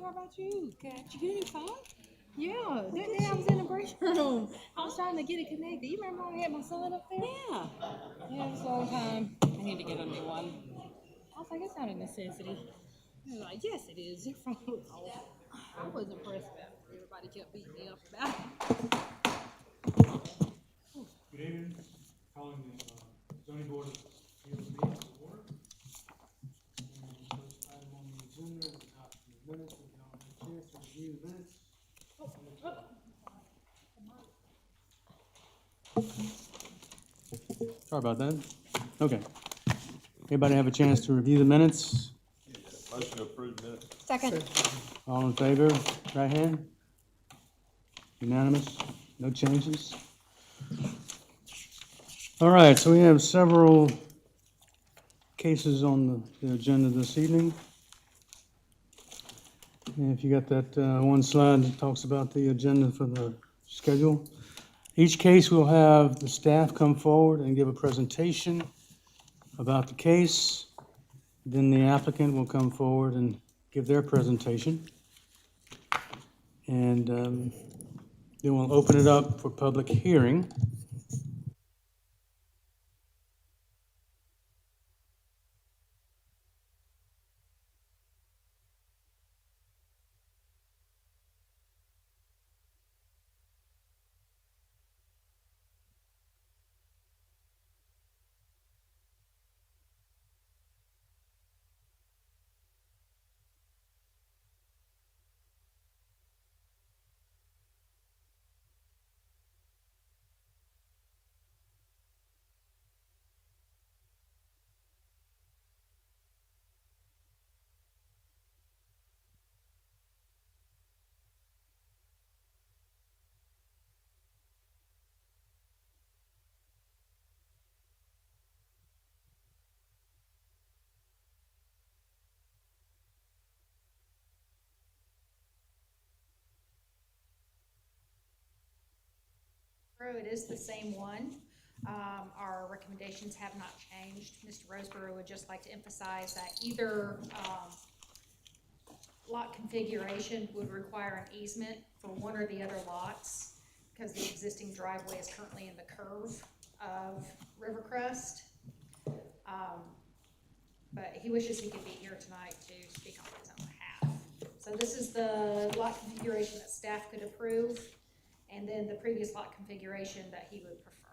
How about you? Did you get any fun? Yeah, that day I was in the break room. I was trying to get it connected. You remember when I had my son up there? Yeah. Yeah, it was a long time. I need to get a new one. I was like, it's not a necessity. He was like, yes, it is. Your phone was awful. I was impressed with it. Everybody kept beating me up about it. Good evening. Calling the zoning board of appeals meeting to order. And the first item on the agenda is adoption of minutes. If y'all have a chance to review the minutes. Sorry about that. Okay. Everybody have a chance to review the minutes? Motion to approve minutes. Second. All in favor, right hand? Unanimous? No changes? All right, so we have several cases on the agenda this evening. And if you got that one slide that talks about the agenda for the schedule. Each case will have the staff come forward and give a presentation about the case. Then the applicant will come forward and give their presentation. And then we'll open it up for public hearing. It is the same one. Our recommendations have not changed. Mr. Roseborough would just like to emphasize that either lot configuration would require an easement for one or the other lots because the existing driveway is currently in the curve of Rivercrest. But he wishes he could be here tonight to speak on his own behalf. So this is the lot configuration that staff could approve, and then the previous lot configuration that he would prefer.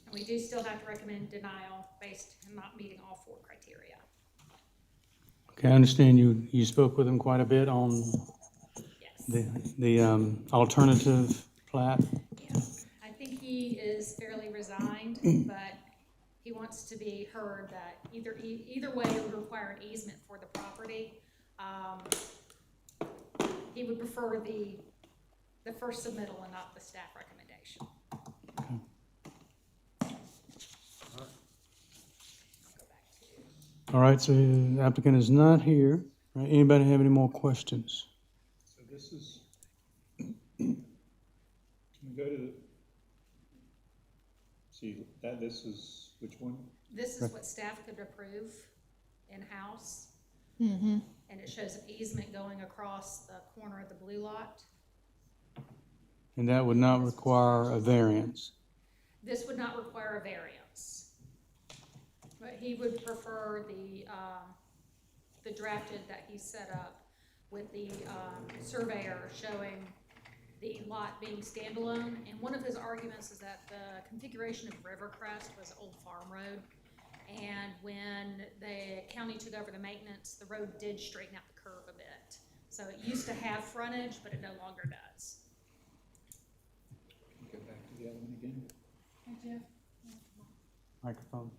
And we do still have to recommend denial based on not meeting all 4 criteria. Okay, I understand you spoke with him quite a bit on Yes. the alternative plat. Yeah. I think he is fairly resigned, but he wants to be heard that either way it would require an easement for the property. He would prefer the first submittal and not the staff recommendation. Okay. All right, so the applicant is not here. Right? Anybody have any more questions? So this is, can we go to the, see, this is, which one? This is what staff could approve in-house. Mm-hmm. And it shows an easement going across the corner of the blue lot. And that would not require a variance. This would not require a variance. But he would prefer the drafted that he set up with the surveyor showing the lot being standalone. And one of his arguments is that the configuration of Rivercrest was Old Farm Road. And when the county took over the maintenance, the road did straighten out the curve a bit. So it used to have frontage, but it no longer does. Go back to the other one again. Hey, Jeff. Microphone.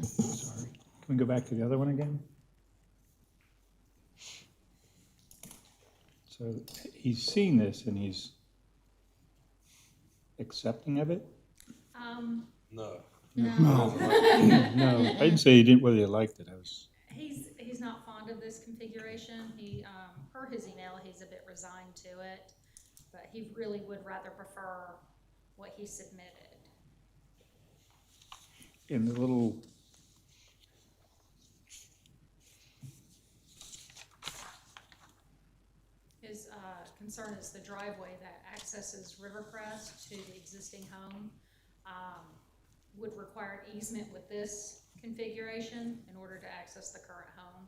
Sorry. Can we go back to the other one again? So he's seen this and he's accepting of it? No. No. No, I didn't say he didn't, whether he liked it. I was, He's not fond of this configuration. He, per his email, he's a bit resigned to it, but he really would rather prefer what he submitted. in the little concern is the driveway that accesses Rivercrest to the existing home, would require an easement with this configuration in order to access the current home.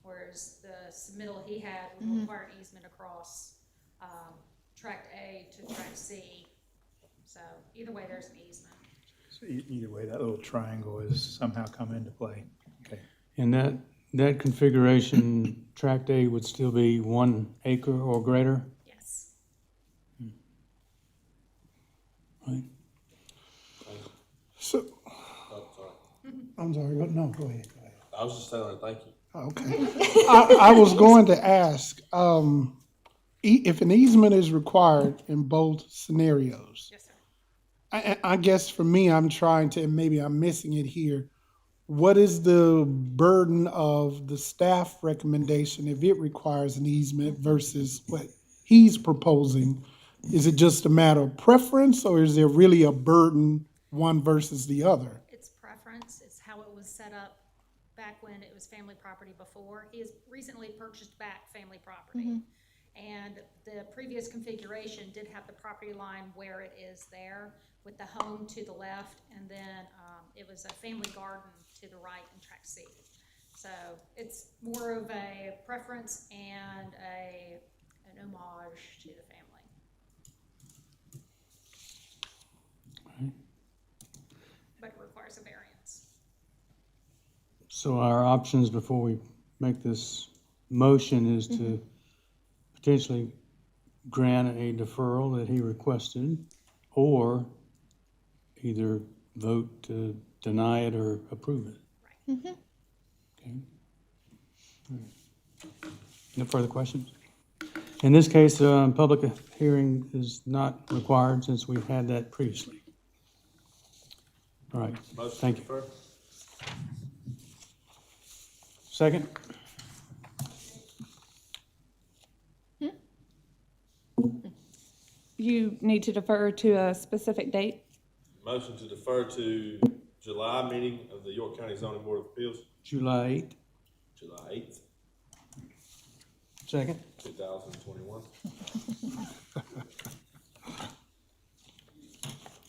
Whereas the submittal he had would require an easement across, tract A to tract C. So either way, there's an easement. So either way, that little triangle is somehow come into play. Okay. And that configuration, tract A would still be 1 acre or greater? Yes. Right. So, Oh, sorry. I'm sorry, but no, go ahead. I was just telling her thank you. Okay. I was going to ask, if an easement is required in both scenarios, Yes, sir. I guess for me, I'm trying to, and maybe I'm missing it here. What is the burden of the staff recommendation if it requires an easement versus what he's proposing? Is it just a matter of preference, or is there really a burden one versus the other? It's preference. It's how it was set up back when it was family property before. He has recently purchased back family property. And the previous configuration did have the property line where it is there, with the home to the left, and then it was a family garden to the right in tract C. So it's more of a preference and an homage to the family. But it requires a variance. So our options before we make this motion is to potentially grant a deferral that he requested, or either vote to deny it or approve it. Right. Okay. All right. No further questions? In this case, public hearing is not required since we've had that previously. All right, Motion thank to you. defer. Second? You need to defer to a specific date? Motion to defer to July meeting of the York County Zoning Board of Appeals, July 8th. July 8th, Second? 2021.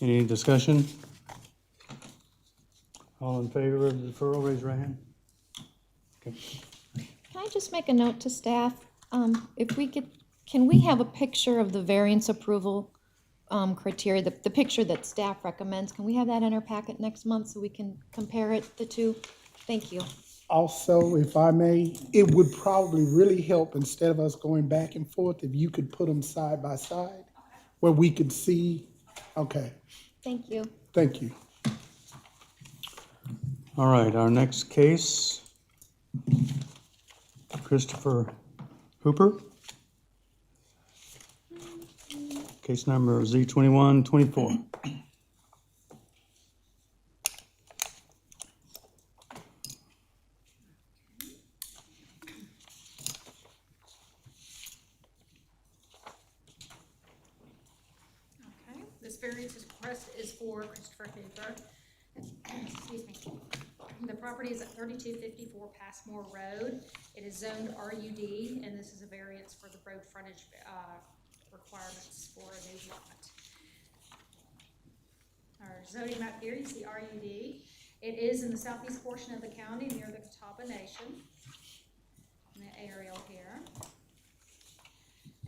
Any discussion? All in favor of the deferral, raise your hand. Okay. Can I just make a note to staff? If we could, can we have a picture of the variance approval criteria, the picture that staff recommends? Can we have that in our packet next month so we can compare it, the two? Thank you. Also, if I may, it would probably really help, instead of us going back and forth, if you could put them side by side where we could see. Okay, Thank you. thank you. All right, our next case, Christopher Hooper. Case number Z2124. Okay, this variance request is for Christopher Hooper. Excuse me. The property is at 3254 Passmore Road. It is zoned RUD, and this is a variance for the road frontage requirements for a new lot. Our zoning map here, you see RUD. It is in the southeast portion of the county near the Catawba Nation, in the aerial here.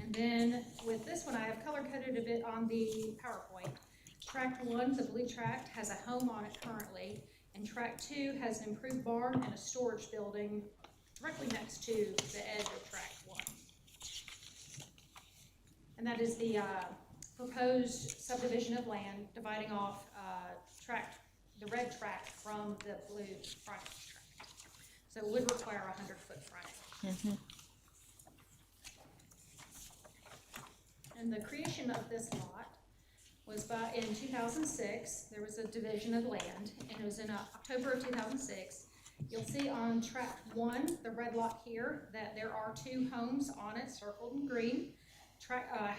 And then with this one, I have color coded a bit on the PowerPoint. Tract 1, the blue tract, has a home on it currently, and tract 2 has an improved barn and a storage building directly next to the edge of tract 1. And that is the proposed subdivision of land dividing off the red tract from the blue frontage tract. So it would require a 100-foot frontage. And the creation of this lot was in 2006. There was a division of land, and it was in October of 2006. You'll see on tract 1, the red lot here, that there are 2 homes on it, circled in green.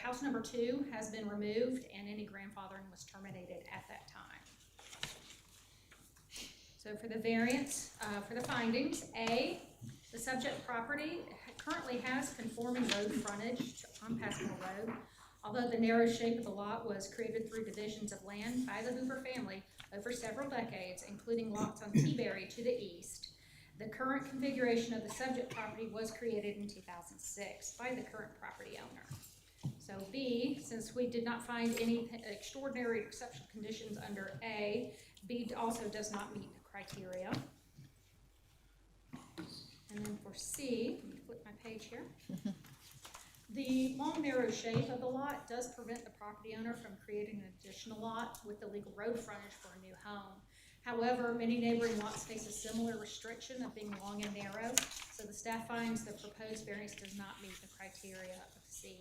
House number 2 has been removed, and any grandfathering was terminated at that time. So for the variance, for the findings, A, the subject property currently has conforming road frontage on Passmore Road. Although the narrow shape of the lot was created through divisions of land by the Hoover family over several decades, including lots on T-Berry to the east, the current configuration of the subject property was created in 2006 by the current property owner. So B, since we did not find any extraordinary exceptional conditions under A, B also does not meet the criteria. And then for C, let me flip my page here. The long narrow shape of the lot does prevent the property owner from creating an additional lot with the legal road frontage for a new home. However, many neighboring lots face a similar restriction of being long and narrow, so the staff finds the proposed variance does not meet the criteria of C.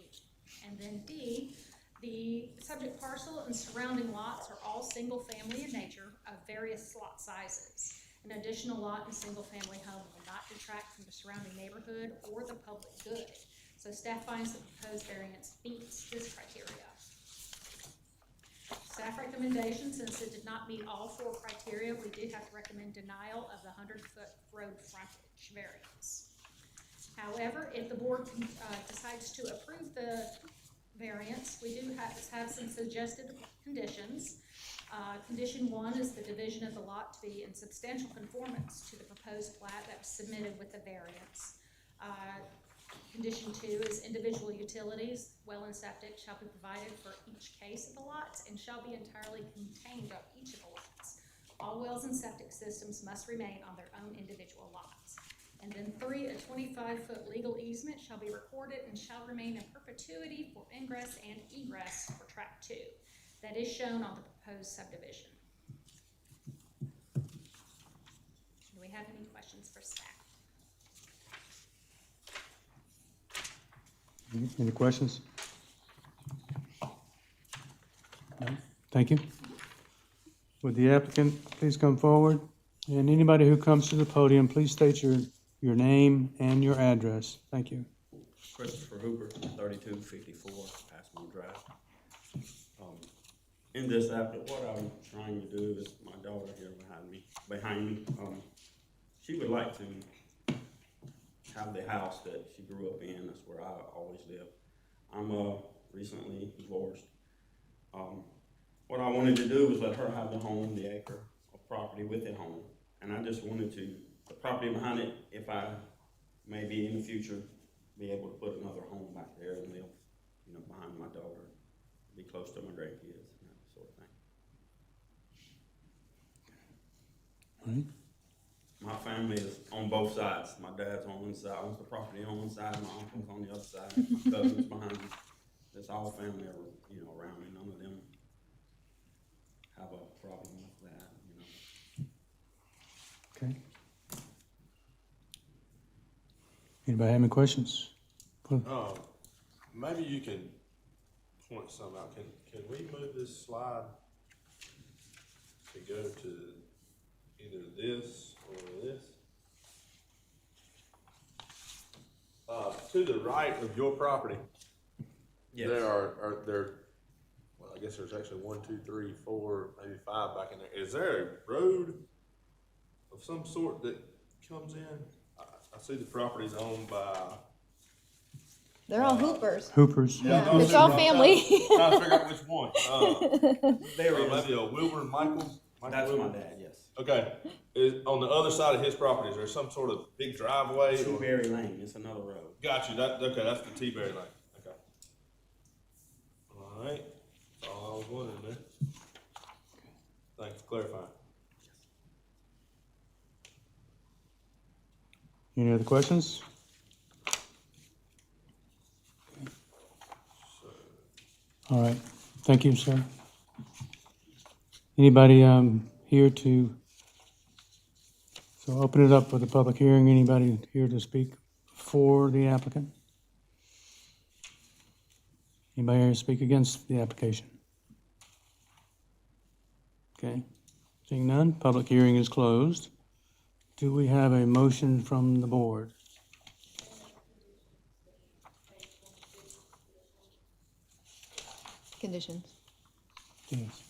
And then D, the subject parcel and surrounding lots are all single-family in nature of various lot sizes. An additional lot in single-family home will not detract from the surrounding neighborhood or the public good. So staff finds the proposed variance meets this criteria. Staff recommendation, since it did not meet all 4 criteria, we do have to recommend denial of the 100-foot road frontage variance. However, if the board decides to approve the variance, we do have some suggested conditions. Condition 1 is the division of the lot to be in substantial conformance to the proposed plat that was submitted with the variance. Condition 2 is individual utilities, well and septic shall be provided for each case of the lots and shall be entirely contained on each of the lots. All wells and septic systems must remain on their own individual lots. And then 3, a 25-foot legal easement shall be recorded and shall remain in perpetuity for ingress and egress for tract 2. That is shown on the proposed subdivision. Do we have any questions for staff? Any questions? No? Thank you. Would the applicant please come forward? And anybody who comes to the podium, please state your name and your address. Thank you. Christopher Hooper, 3254 Passmore Drive. In this app, what I'm trying to do is, my daughter here behind me, she would like to have the house that she grew up in. That's where I always lived. I'm recently divorced. What I wanted to do was let her have the home, the acre of property with the home, and I just wanted to, the property behind it, if I maybe in the future be able to put another home back there and live, behind my daughter, be close to my grandkids and that sort of thing. All right. My family is on both sides. My dad's on one side, owns the property on one side, my uncle's on the other side, my cousins behind me. It's all family, around me. None of them have a problem with that, Okay. Anybody have any questions? Maybe you can point something out. Can we move this slide to go to either this or this? To the right of your property, Yes. well, I guess there's actually 1, 2, 3, 4, maybe 5 back in there. Is there a road of some sort that comes in? I see the property's owned by. They're all Hoopers. Hoopers. Yeah, it's all family. Trying to figure out which one. There is. Maybe a Wilbur and Michaels? That's Wilbur? my dad, yes. Okay. Is on the other side of his property, is there some sort of big driveway? Or? Berry Lane, it's another road. Got you. Okay, that's the T-Berry Lane. Okay. All right. That's all I was wondering there. Thanks for clarifying. Any other questions? All right. Thank you, sir. Anybody here to, so open it up for the public hearing. Anybody here to speak for the applicant? Anybody here to speak against the application? Okay. Seeing none, public hearing is closed. Do we have a motion from the board? Conditions. Yes.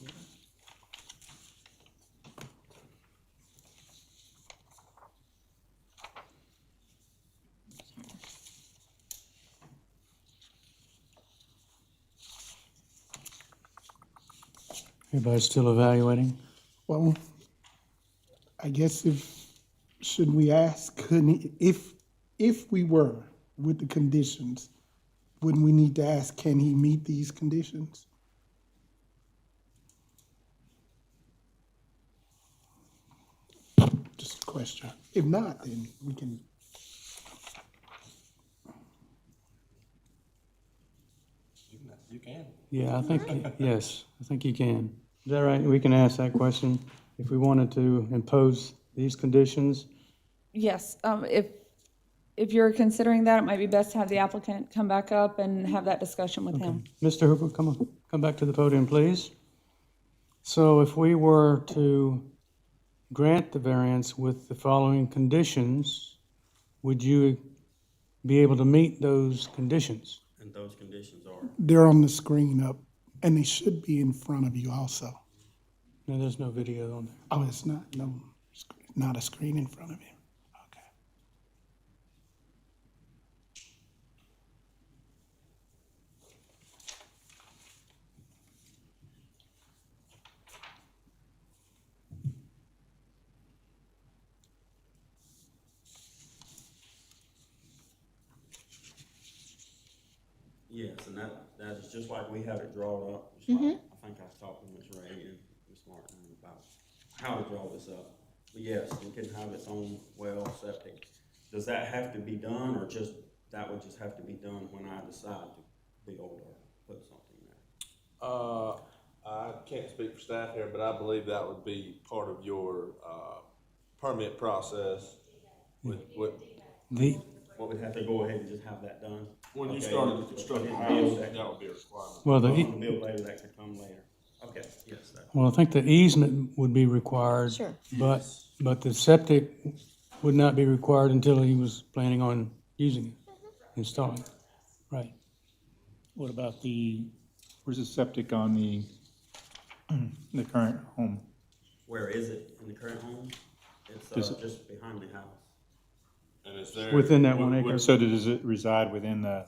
Everybody's still evaluating? Well, I guess should we ask, if we were with the conditions, wouldn't we need to ask, can he meet these conditions? Just a question. If not, then we can, You can. Yeah, I think, yes, I think you can. Is that right? We can ask that question if we wanted to impose these conditions. Yes, if you're considering that, it might be best to have the applicant come back up and have that discussion with him. Mr. Hooper, come back to the podium, please. So if we were to grant the variance with the following conditions, would you be able to meet those conditions? And those conditions are, they're on the screen up, and they should be in front of you also. No, there's no video on there. Oh, it's not, no, not a screen in front of you. Okay. yes, and that is just like we have it drawn up. Just like, I think I talked to Ms. Ray and Ms. Martin about how to draw this up. But yes, it can have its own well, septic. Does that have to be done, or that would just have to be done when I decide to build or put something there? I can't speak for staff here, but I believe that would be part of your, permit process with, The, What would have to go ahead and just have that done? when you Okay, started the construction build house, that- that would be a requirement. well, Build later, that could come later. Okay, yes, that. well, I think the easement would be required. Sure. But the septic would not be required until he was planning on using it, installing it. Right. What about where's the septic on the current home? Where is it in the current home? It's Does it- just behind the house. And is there? Within that would- 1 acre. would- So does it reside within the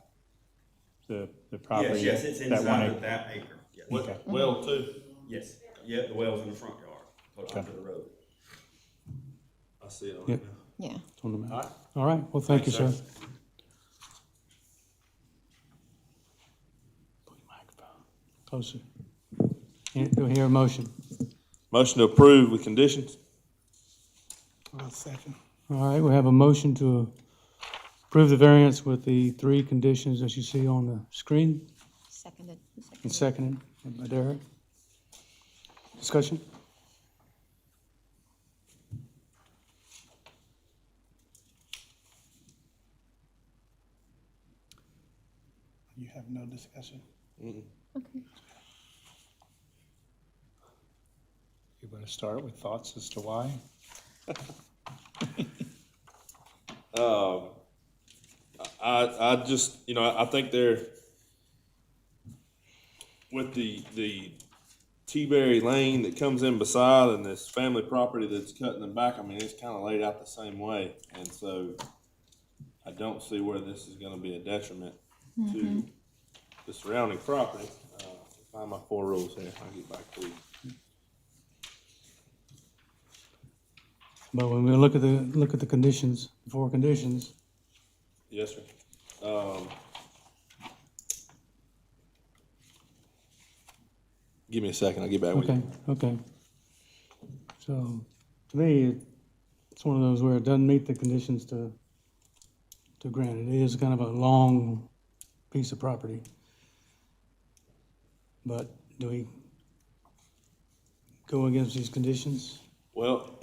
property? Yes, it's that 1 inside acre? of that acre. Yes. What, well, too? Yes, yeah, the well's in the front yard, close to the road. I see it on Yep. it now. Yeah. It's on the map. All right. All right, well, thank you, sir. Thanks, Put your microphone closer. Do I hear a motion? Motion to approve with conditions? I'll second. All right, we have a motion to approve the variance with the 3 conditions that you see on the screen, Seconded. and seconded by Derek. Discussion? You have no discussion? Okay. You want to start with thoughts as to why? I just, I think they're, with the T-Berry Lane that comes in beside and this family property that's cut in the back, I mean, it's kind of laid out the same way. And so I don't see where this is gonna be a detriment to the surrounding property. Find my 4 rules here, I'll get back to you. But when we look at the conditions, the 4 conditions, Yes, sir. Give me a second, I'll get back with okay, you. okay. So, to me, it's one of those where it doesn't meet the conditions to grant it. It is kind of a long piece of property. But do we go against these conditions? Well,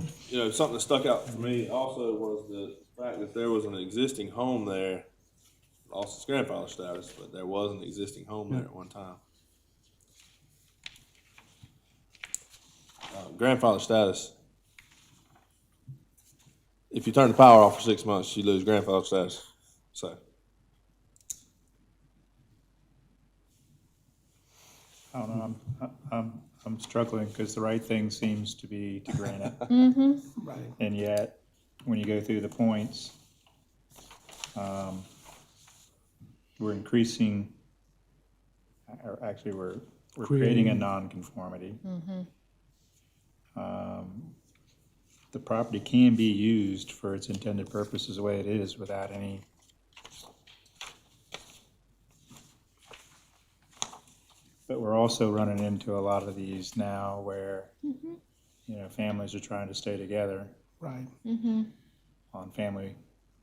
something that stuck out for me also was the fact that there was an existing home there, lost its grandfather status, but there was an existing home there at one time. Grandfather status, if you turn the power off for 6 months, you lose grandfather status, so. I don't know, I'm struggling because the right thing seems to be to grant it. Right. And yet, when you go through the points, we're increasing, or actually we're we're creating a Creating- nonconformity. The property can be used for its intended purposes the way it is without any. But we're also running into a lot of these now where, families are trying to stay together Right. on family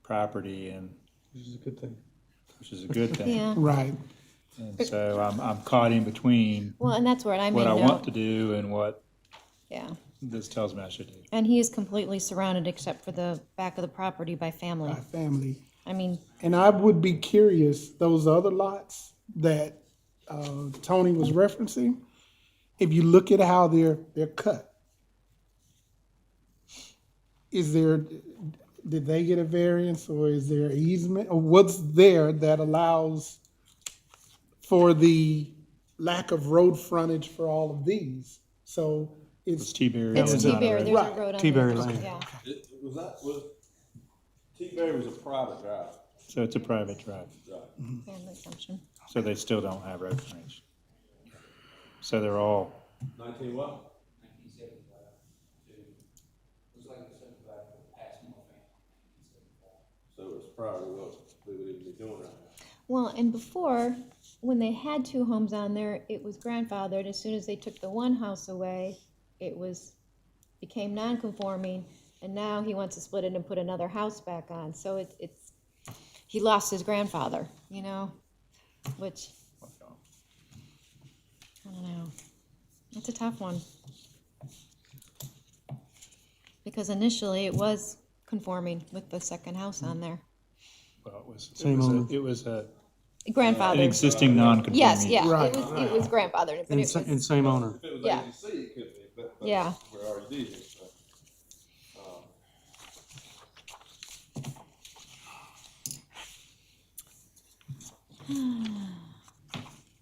property, and, Which is a good thing. which is a good thing. Yeah, Right. And so I'm caught in between well, and that's what I made what I want note. to do and what Yeah, this tells me I should do. and he is completely surrounded except for the back of the property by family. By family. I mean, And I would be curious, those other lots that Tony was referencing, if you look at how they're cut, did they get a variance, or is there an easement, or what's there that allows for the lack of road frontage for all of these? So It's it's, T-Berry. it's is not a T-Berry, road. there's a Right. road on T-Berry there. Lane. Yeah, T-Berry was a private drive. So it's a private drive. family assumption. So they still don't have road frontage. So they're all, 19 what? So it's probably what we would even be doing right now. Well, and before, when they had two homes on there, it was grandfathered. As soon as they took the one house away, it became non-conforming, and now he wants to split it and put another house back on. So he lost his grandfather, which, I don't know. It's a tough one. Because initially it was conforming with the second house on there. well, it Same owner. was an Grandfather. existing non-conforming. Yes, yeah, Right. it was grandfathered, but And, it was, and same owner. If it was Yeah. AGC, it could be, but Yeah. we're already did, so.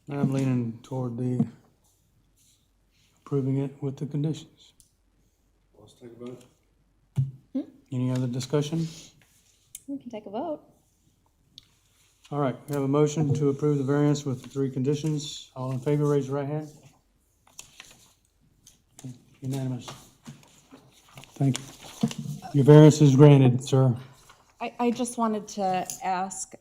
I'm leaning toward the approving it with the conditions. Let's take a vote. Any other discussion? we can take a vote. All right, we have a motion to approve the variance with the three conditions. All in favor, raise your right hand. Unanimous. Thank you. Your variance is granted, sir. I just wanted to ask,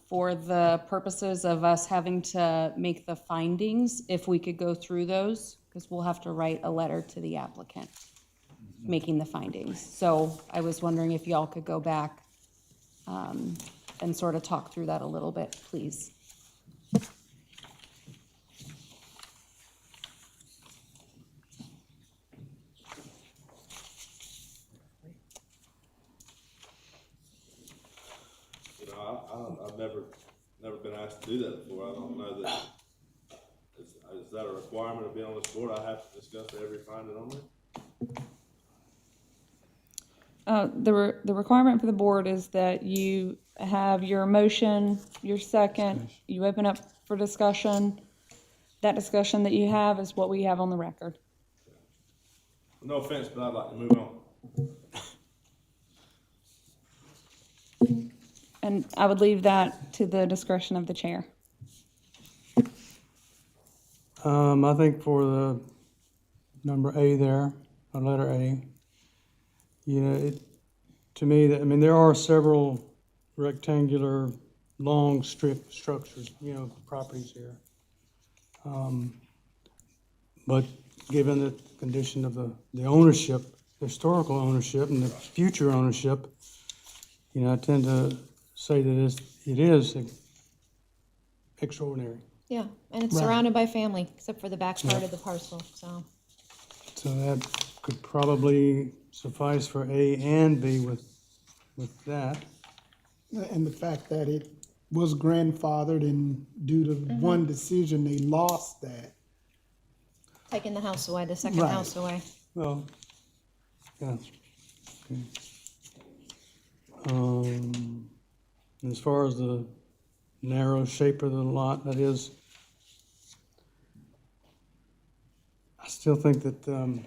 for the purposes of us having to make the findings, if we could go through those, because we'll have to write a letter to the applicant making the findings. So I was wondering if y'all could go back and sort of talk through that a little bit, please. I've never been asked to do that before. I don't know that, is that a requirement of being on this board? I have to discuss every finding on there? The requirement for the board is that you have your motion, your second, you open up for discussion. That discussion that you have is what we have on the record. No offense, but I'd like to move on. And I would leave that to the discretion of the chair. I think for the number A there, or letter A, to me, there are several rectangular, long strip structures, properties here. But given the condition of the ownership, the historical ownership and the future ownership, I tend to say that it is extraordinary. Yeah, and it's Right. surrounded by family, except for the back part of the parcel, so. So that could probably suffice for A and B with that. and the fact that it was grandfathered, and due to one decision, they lost that. Taking the house away, the second Right. house away. Well, yeah. Okay. As far as the narrow shape of the lot, that is, I still think that, the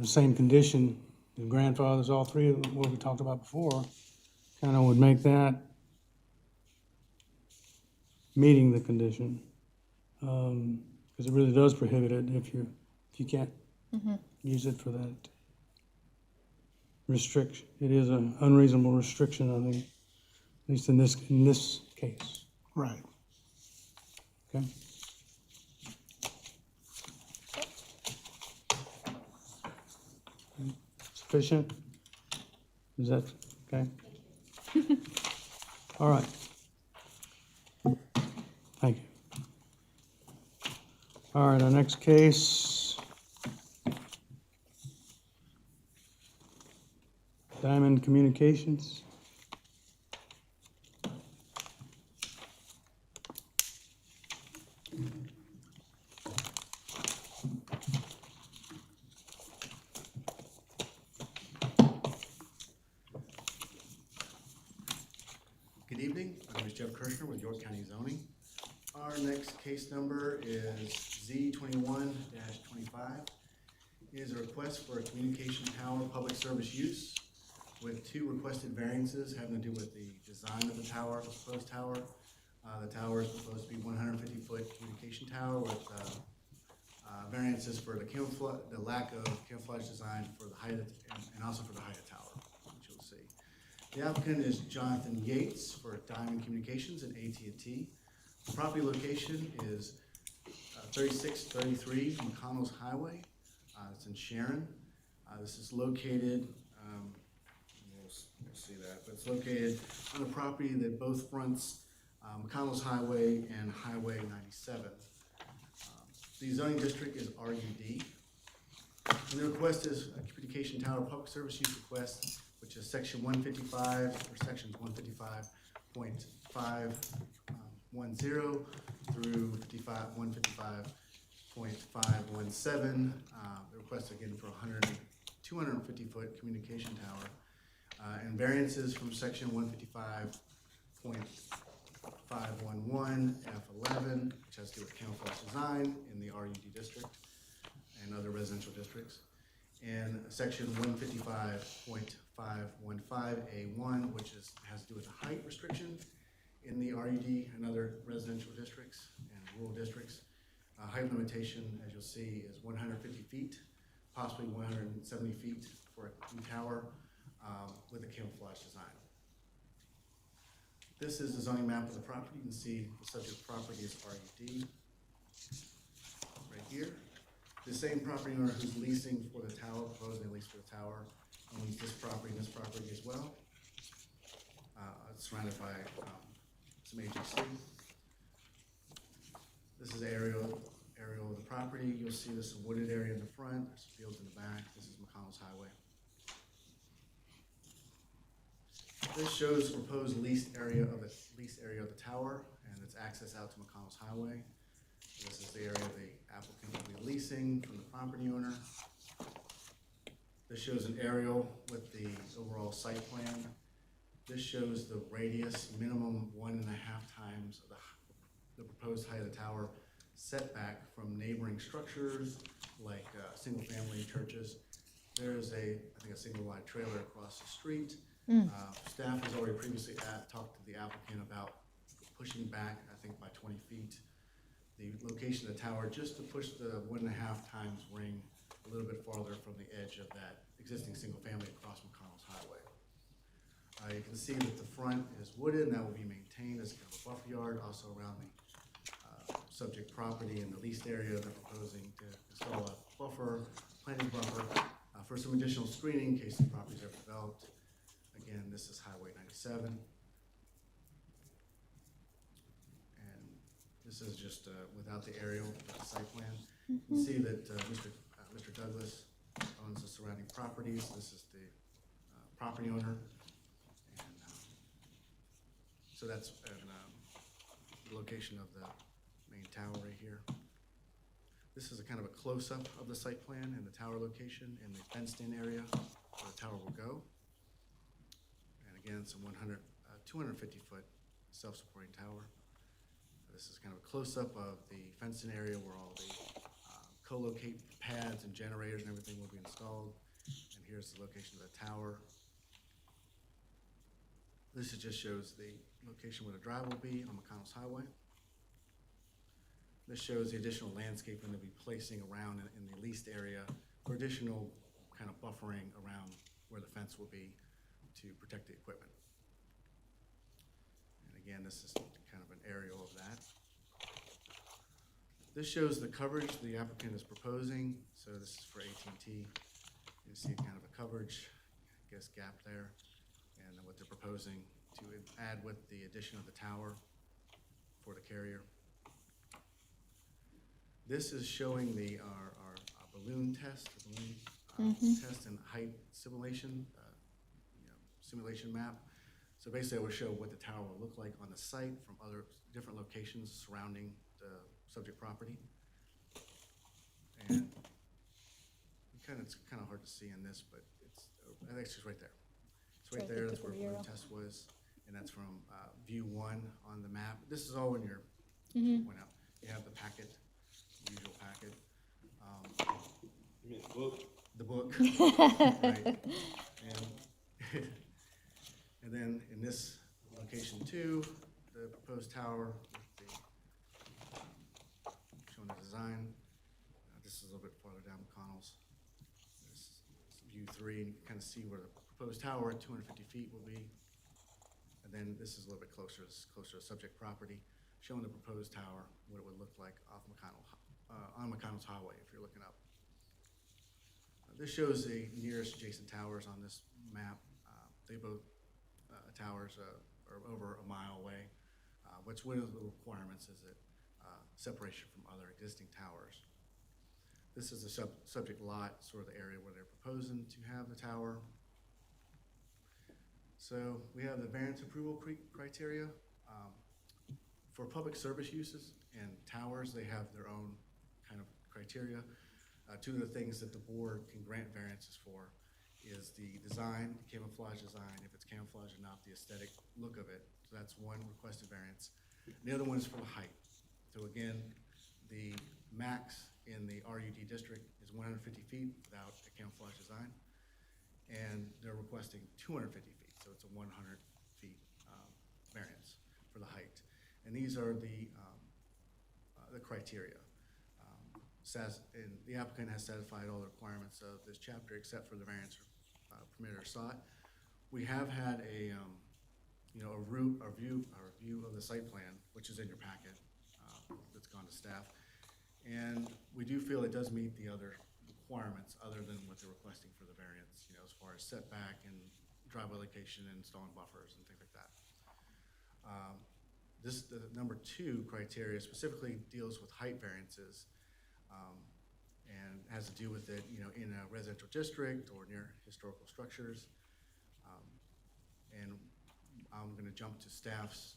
same condition, the grandfathers, all three of them, what we talked about before, kind of would make that meeting the condition. Because it really does prohibit it if you can't use it for that restriction. It is an unreasonable restriction, I think, at least in this case. Right. Okay? Sufficient? Is that, okay? All right. Thank you. All right, our next case. Diamond Communications. Good evening, my name is Jeff Kirshner with York County Zoning. Our next case number is Z21-25. It is a request for a communication tower public service use with 2 requested variances having to do with the design of the tower, the proposed tower. The tower is proposed to be 150-foot communication tower with variances for the lack of camouflage design for the height and also for the height of tower, which you'll see. The applicant is Jonathan Yates for Diamond Communications and AT&T. The property location is 3633 McConnell's Highway. It's in Sharon. This is located, we'll see that, but it's located on a property that both fronts McConnell's Highway and Highway 97. The zoning district is RUD. And the request is a communication tower public service use request, which is section 155, or sections 155.510 through 155.517. The request again for 250-foot communication tower, and variances from section 155.511 F11, which has to do with camouflage design in the RUD district and other residential districts, and section 155.515A1, which has to do with the height restriction in the RUD and other residential districts and rural districts. Height limitation, as you'll see, is 150 feet, possibly 170 feet for a new tower with a camouflage design. This is the zoning map of the property. You can see the subject property is RUD right here. The same property owner who's leasing for the tower, proposing a lease for the tower, owns this property and this property as well. It's surrounded by some HEC. This is aerial of the property. You'll see this wooded area in the front, there's fields in the back. This is McConnell's Highway. This shows the proposed leased area of the tower and its access out to McConnell's Highway. This is the area the applicant will be leasing from the property owner. This shows an aerial with the overall site plan. This shows the radius, minimum 1.5 times of the proposed height of the tower setback from neighboring structures like single-family churches. There's I think a single-wide trailer across the street. Staff has already previously talked to the applicant about pushing back, I think by 20 feet, the location of the tower just to push the 1.5 times ring a little bit farther from the edge of that existing single family across McConnell's Highway. You can see that the front is wooded and that will be maintained as kind of a buffer yard, also around the subject property and the leased area. They're proposing to install a planting buffer for some additional screening in case the property is ever developed. Again, this is Highway 97. And this is just without the aerial, the site plan. You can see that Mr. Douglas owns the surrounding properties. This is the property owner. And so that's the location of the main tower right here. This is a kind of a close-up of the site plan and the tower location and the fenced-in area where the tower will go. Again, it's a 250-foot self-supporting tower. This is kind of a close-up of the fenced-in area where all the co-locate pads and generators and everything will be installed. And here's the location of the tower. This just shows the location where the drive will be on McConnell's Highway. This shows the additional landscaping they'll be placing around in the leased area for additional kind of buffering around where the fence will be to protect the equipment. And again, this is kind of an aerial of that. This shows the coverage the applicant is proposing. So this is for AT&T. You see kind of a coverage, I guess, gap there, and what they're proposing to add with the addition of the tower for the carrier. This is showing our balloon test, test and height simulation, simulation map. So basically, it will show what the tower will look like on the site from other different locations surrounding the subject property. And it's kind of hard to see in this, but I think it's just right there. It's right there. That's where the balloon test was, and that's from view 1 on the map. This is all when you're went out. You have the packet, the usual packet. You mean the book? The book, right? And then in this location 2, the proposed tower, showing the design. This is a little bit farther down McConnell's. This is view 3, and you can kind of see where the proposed tower at 250 feet will be. And then this is a little bit closer, closer to subject property, showing the proposed tower, what it would look like off McConnell, on McConnell's Highway if you're looking up. This shows the nearest adjacent towers on this map. They both towers are over a mile away. What's one of the requirements is that separation from other existing towers. This is a subject lot, sort of the area where they're proposing to have the tower. So we have the variance approval criteria. For public service uses and towers, they have their own kind of criteria. Two of the things that the board can grant variances for is the design, camouflage design, if it's camouflage or not, the aesthetic look of it. So that's one requested variance. And the other one is for the height. So again, the max in the RUD district is 150 feet without a camouflage design. And they're requesting 250 feet, so it's a 100 feet variance for the height. And these are the criteria. And the applicant has satisfied all the requirements of this chapter except for the variance permitted or sought. We have had a review of the site plan, which is in your packet, that's gone to staff. And we do feel it does meet the other requirements other than what they're requesting for the variance, as far as setback and driveway location and installing buffers and things like that. The number 2 criteria specifically deals with height variances. And has to do with it, in a residential district or near historical structures. And I'm going to jump to staff's,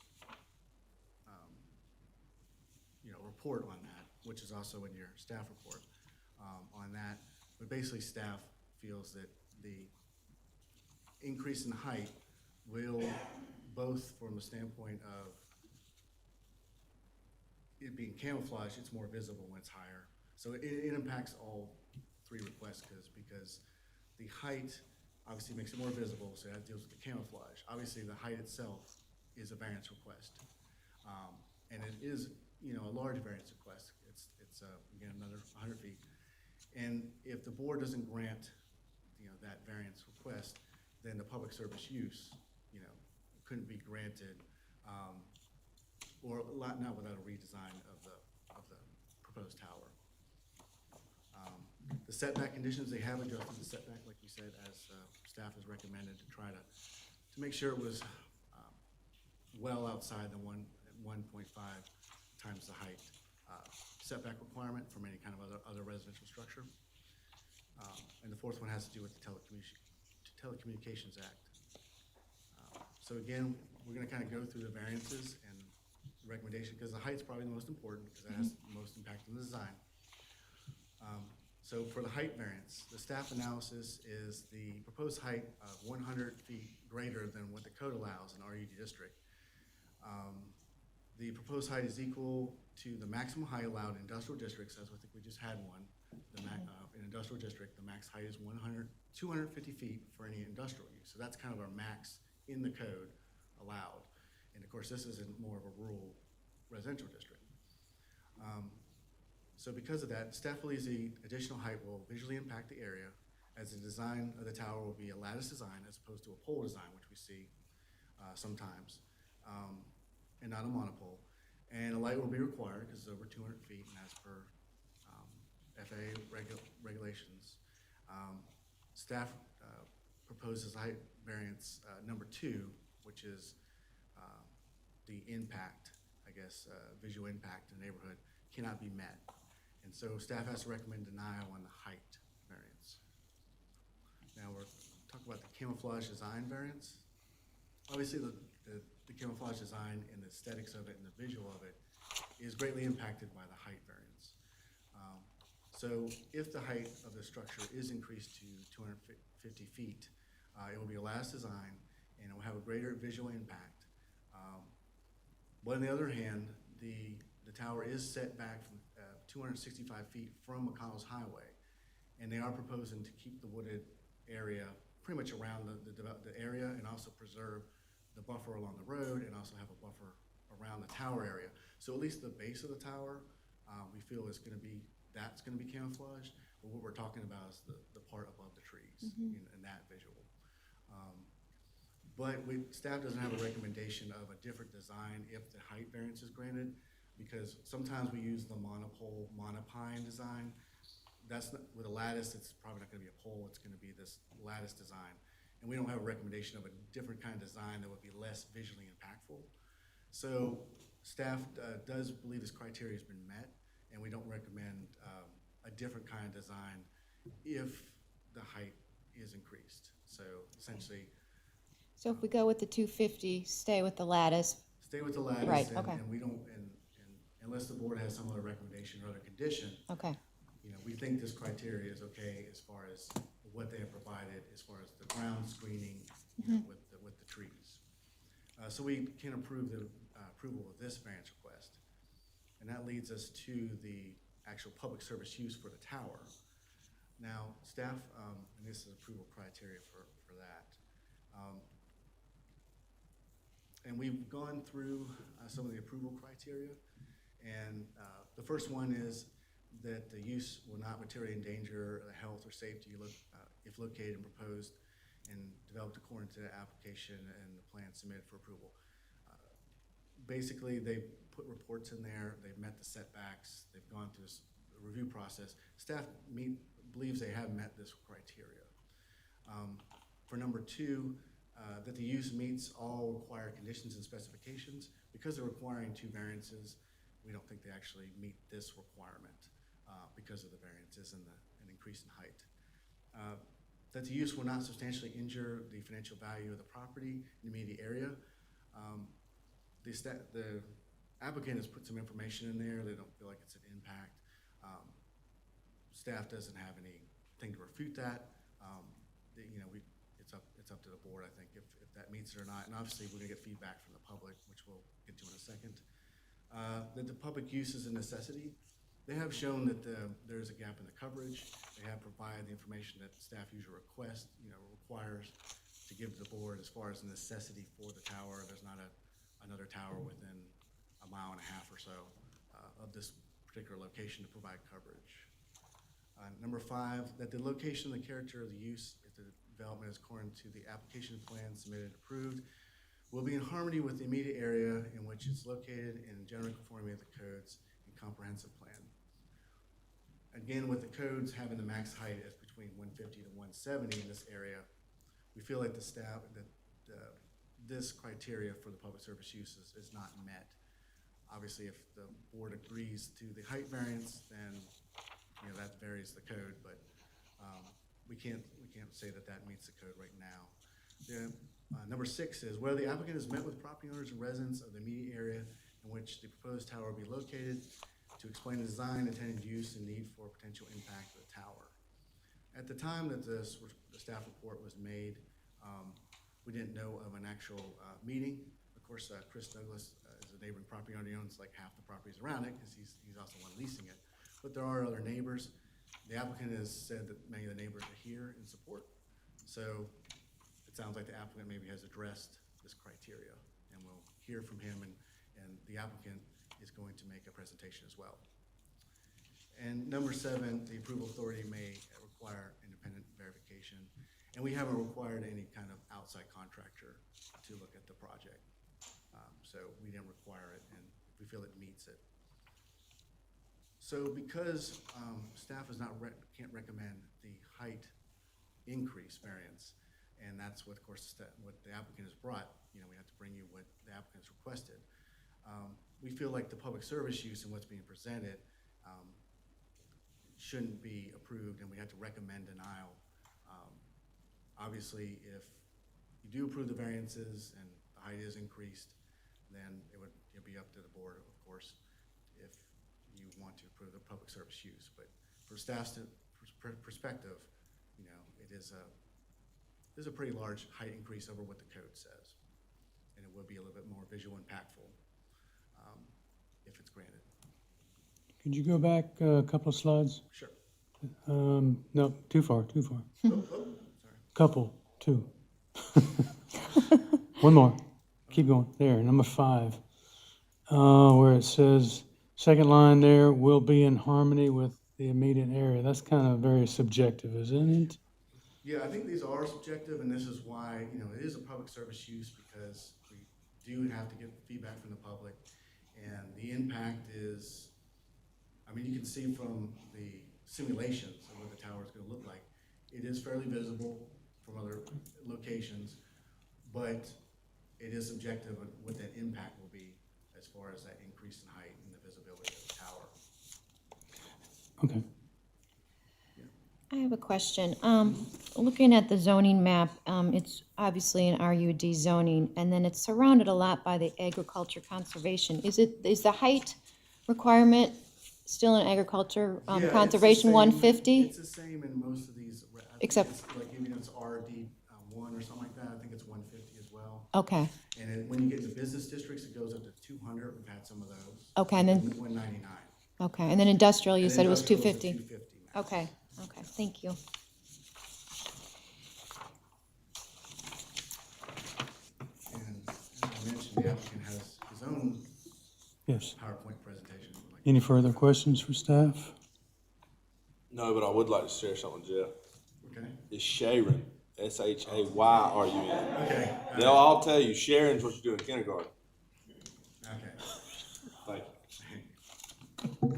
report on that, which is also in your staff report on that. But basically, staff feels that the increase in height will, both from the standpoint of it being camouflage, it's more visible when it's higher. So it impacts all 3 requests because the height obviously makes it more visible, so that deals with the camouflage. Obviously, the height itself is a variance request. And it is, a large variance request. It's again, another 100 feet. And if the board doesn't grant, that variance request, then the public service use, couldn't be granted, or not without a redesign of the proposed tower. The setback conditions, they have adjusted the setback, like we said, as staff has recommended to try to make sure it was well outside the 1.5 times the height setback requirement from any kind of other residential structure. And the 4th one has to do with the Telecommunications Act. So again, we're going to kind of go through the variances and the recommendation, because the height's probably the most important, because that has the most impact on the design. So for the height variance, the staff analysis is the proposed height of 100 feet greater than what the code allows in RUD district. The proposed height is equal to the maximum height allowed in industrial districts, as I think we just had one. In industrial district, the max height is 250 feet for any industrial use. So that's kind of our max in the code allowed. And of course, this is in more of a rural residential district. So because of that, staff believes the additional height will visually impact the area, as the design of the tower will be a lattice design as opposed to a pole design, which we see sometimes, and not a monopole. And a light will be required because it's over 200 feet, and as per FAA regulations. Staff proposes height variance number 2, which is the impact, I guess, visual impact in the neighborhood cannot be met. And so staff has to recommend denial on the height variance. Now we're talking about the camouflage design variance. Obviously, the camouflage design and the aesthetics of it and the visual of it is greatly impacted by the height variance. So if the height of the structure is increased to 250 feet, it will be a lattice design and it will have a greater visual impact. But on the other hand, the tower is set back from 265 feet from McConnell's Highway, and they are proposing to keep the wooded area pretty much around the area and also preserve the buffer along the road and also have a buffer around the tower area. So at least the base of the tower, we feel is that's gonna be camouflaged, but what we're talking about is the part above the trees in that visual. But staff doesn't have a recommendation of a different design if the height variance is granted, because sometimes we use the monopole, monopine design. That's not, with a lattice, it's probably not gonna be a pole, it's gonna be this lattice design. And we don't have a recommendation of a different kind of design that would be less visually impactful. So staff does believe this criteria has been met, and we don't recommend a different kind of design if the height is increased. So essentially, So if we go with the 250, stay with the lattice. stay with the lattice. Right, and- okay. And we don't, and unless the board has some other recommendation or other condition, Okay. we think this criteria is okay as far as what they have provided, as far as the ground screening, with the trees. So we can approve the approval of this variance request. And that leads us to the actual public service use for the tower. Now, staff, and this is approval criteria for that. And we've gone through some of the approval criteria. And the first one is that the use will not materially endanger the health or safety if located and proposed and developed according to the application and the plan submitted for approval. Basically, they've put reports in there, they've met the setbacks, they've gone through this review process. Staff believes they have met this criteria. For number 2, that the use meets all required conditions and specifications. Because they're requiring 2 variances, we don't think they actually meet this requirement because of the variances and an increase in height. That the use will not substantially injure the financial value of the property in the immediate area. The applicant has put some information in there. They don't feel like it's an impact. Staff doesn't have anything to refute that. It's up to the board, I think, if that meets it or not. And obviously, we're gonna get feedback from the public, which we'll get to in a second. That the public use is a necessity. They have shown that there's a gap in the coverage. They have provided the information that staff usually requires to give to the board as far as the necessity for the tower. There's not another tower within a mile and a half or so of this particular location to provide coverage. Number 5, that the location and the character of the use, if the development is according to the application plan submitted and approved, will be in harmony with the immediate area in which it's located and in general conformity with the codes and comprehensive plan. Again, with the codes having the max height as between 150 to 170 in this area, we feel like this criteria for the public service uses is not met. Obviously, if the board agrees to the height variance, then that varies the code, but we can't say that meets the code right now. Number 6 is whether the applicant has met with property owners and residents of the immediate area in which the proposed tower will be located to explain the design, intended use, and need for potential impact of the tower. At the time that the staff report was made, we didn't know of an actual meeting. Of course, Chris Douglas is a neighboring property owner. He owns like half the properties around it because he's also one leasing it. But there are other neighbors. The applicant has said that many of the neighbors are here in support. So it sounds like the applicant maybe has addressed this criteria, and we'll hear from him. And the applicant is going to make a presentation as well. And number 7, the approval authority may require independent verification. And we haven't required any kind of outside contractor to look at the project. So we didn't require it, and we feel it meets it. So because staff is can't recommend the height increase variance, and that's what, of course, what the applicant has brought, we have to bring you what the applicant has requested. We feel like the public service use and what's being presented shouldn't be approved, and we have to recommend denial. Obviously, if you do approve the variances and the height is increased, then it'd be up to the board, of course, if you want to approve the public service use. But for staff's perspective, it is a pretty large height increase over what the code says, and it would be a little bit more visual impactful if it's granted. Could you go back a couple of slides? Sure. No, too far. Sorry. Couple, 2. One more. Keep going. There, number 5. Where it says, second line there, will be in harmony with the immediate area. That's kind of very subjective, isn't it? Yeah, I think these are subjective, and this is why, it is a public service use, because we do have to get feedback from the public. And the impact is, you can see from the simulations of what the tower is going to look like, it is fairly visible from other locations, but it is subjective on what that impact will be as far as that increase in height and the visibility of the tower. Okay. I have a question. Looking at the zoning map, it's obviously an RUD zoning, and then it's surrounded a lot by the agriculture conservation. Is the height requirement still in agriculture Yeah, it's conservation the same- 150? It's the same in most of these. I think Except- it's like even if it's RD 1 or something like that, I think it's 150 as well. Okay, And then when you get into business districts, it goes up to 200. We've had some of those. Okay, and then- 199. okay. And then industrial, you And said it was industrial is 250? 250 max. Okay, thank you. And as I mentioned, the applicant has his own Yes. PowerPoint presentation. Any further questions for staff? No, but I would like to share something with Jeff. Okay. It's Sharon, SHAYRUN. Okay. They'll all tell you Sharon's what you do in kindergarten. Okay. Thank you.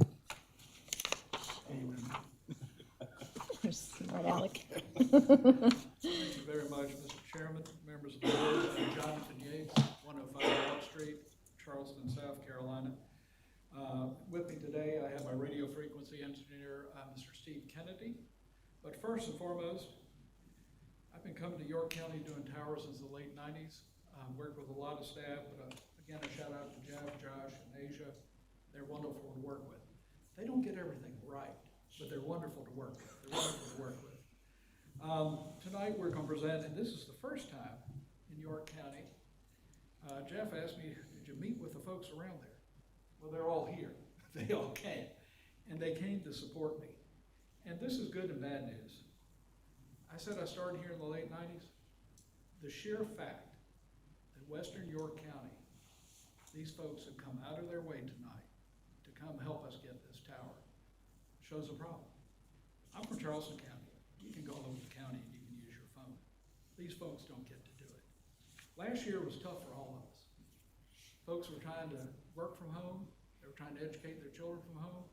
Smart Alec. Thank you very much, Mr. Chairman, members of the board. I'm Jonathan Yates, 105 Wall Street, Charleston, South Carolina. With me today, I have my radio frequency engineer, Mr. Steve Kennedy. But first and foremost, I've been coming to York County doing towers since the late 90s. Worked with a lot of staff, but again, a shout out to Jeff, Josh, and Asia. They're wonderful to work with. They don't get everything right, but they're wonderful to work with. They're wonderful to work with. Tonight we're going to present, and this is the first time in York County. Jeff asked me, did you meet with the folks around there? Well, they're all here. They all came. And they came to support me. And this is good and bad news. I said I started here in the late 90s. The sheer fact that Western York County, these folks have come out of their way tonight to come help us get this tower, shows a problem. I'm from Charleston County. You can go all over the county and you can use your phone. These folks don't get to do it. Last year was tough for all of us. Folks were trying to work from home. They were trying to educate their children from home.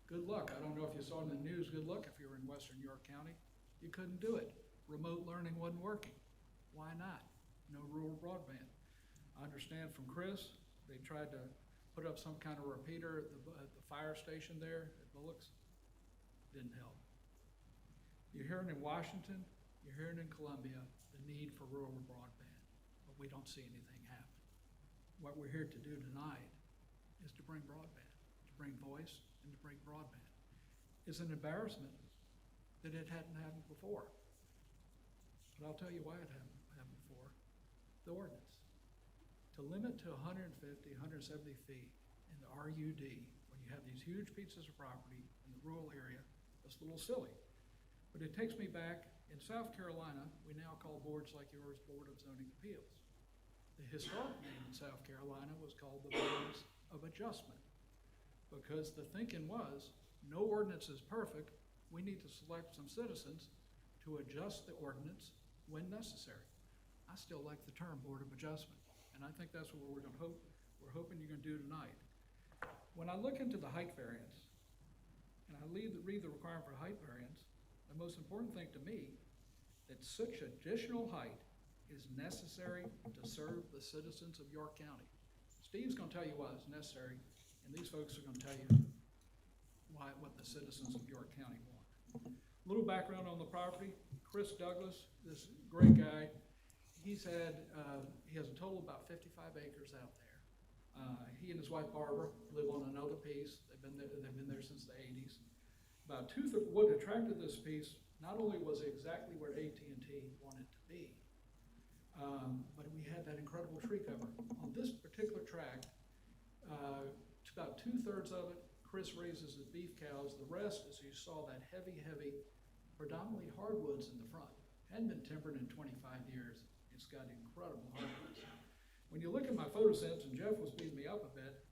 Good luck. I don't know if you saw in the news, good luck if you were in Western York County. You couldn't do it. Remote learning wasn't working. Why not? No rural broadband. I understand from Chris, they tried to put up some kind of repeater at the fire station there at Bullocks. Didn't help. You're hearing in Washington, you're hearing in Columbia, the need for rural broadband, but we don't see anything happen. What we're here to do tonight is to bring broadband, to bring voice and to bring broadband. It's an embarrassment that it hadn't happened before. But I'll tell you why it hadn't happened before. The ordinance. To limit to 150, 170 feet in the RUD, when you have these huge pieces of property in the rural area, that's a little silly. But it takes me back, in South Carolina, we now call boards like yours Board of Zoning Appeals. The historic name in South Carolina was called the Boards of adjustment. Because the thinking was, no ordinance is perfect, we need to select some citizens to adjust the ordinance when necessary. I still like the term Board of Adjustment, and I think that's what we're hoping you're gonna do tonight. When I look into the height variance, and I read the requirement for height variance, the most important thing to me, that such additional height is necessary to serve the citizens of York County. Steve's gonna tell you why it's necessary, and these folks are gonna tell you what the citizens of York County want. A little background on the property. Chris Douglas, this great guy, he has a total of about 55 acres out there. He and his wife Barbara live on another piece. They've been there since the 80s. What attracted this piece, not only was it exactly where AT&T wanted to be, but we had that incredible tree cover. On this particular tract, about 2/3 of it, Chris raises his beef cows. The rest, as you saw, that heavy, predominantly hardwoods in the front. Hadn't been timbered in 25 years. It's got incredible hardwoods. When you look at my photosynths, and Jeff was beating me up a bit,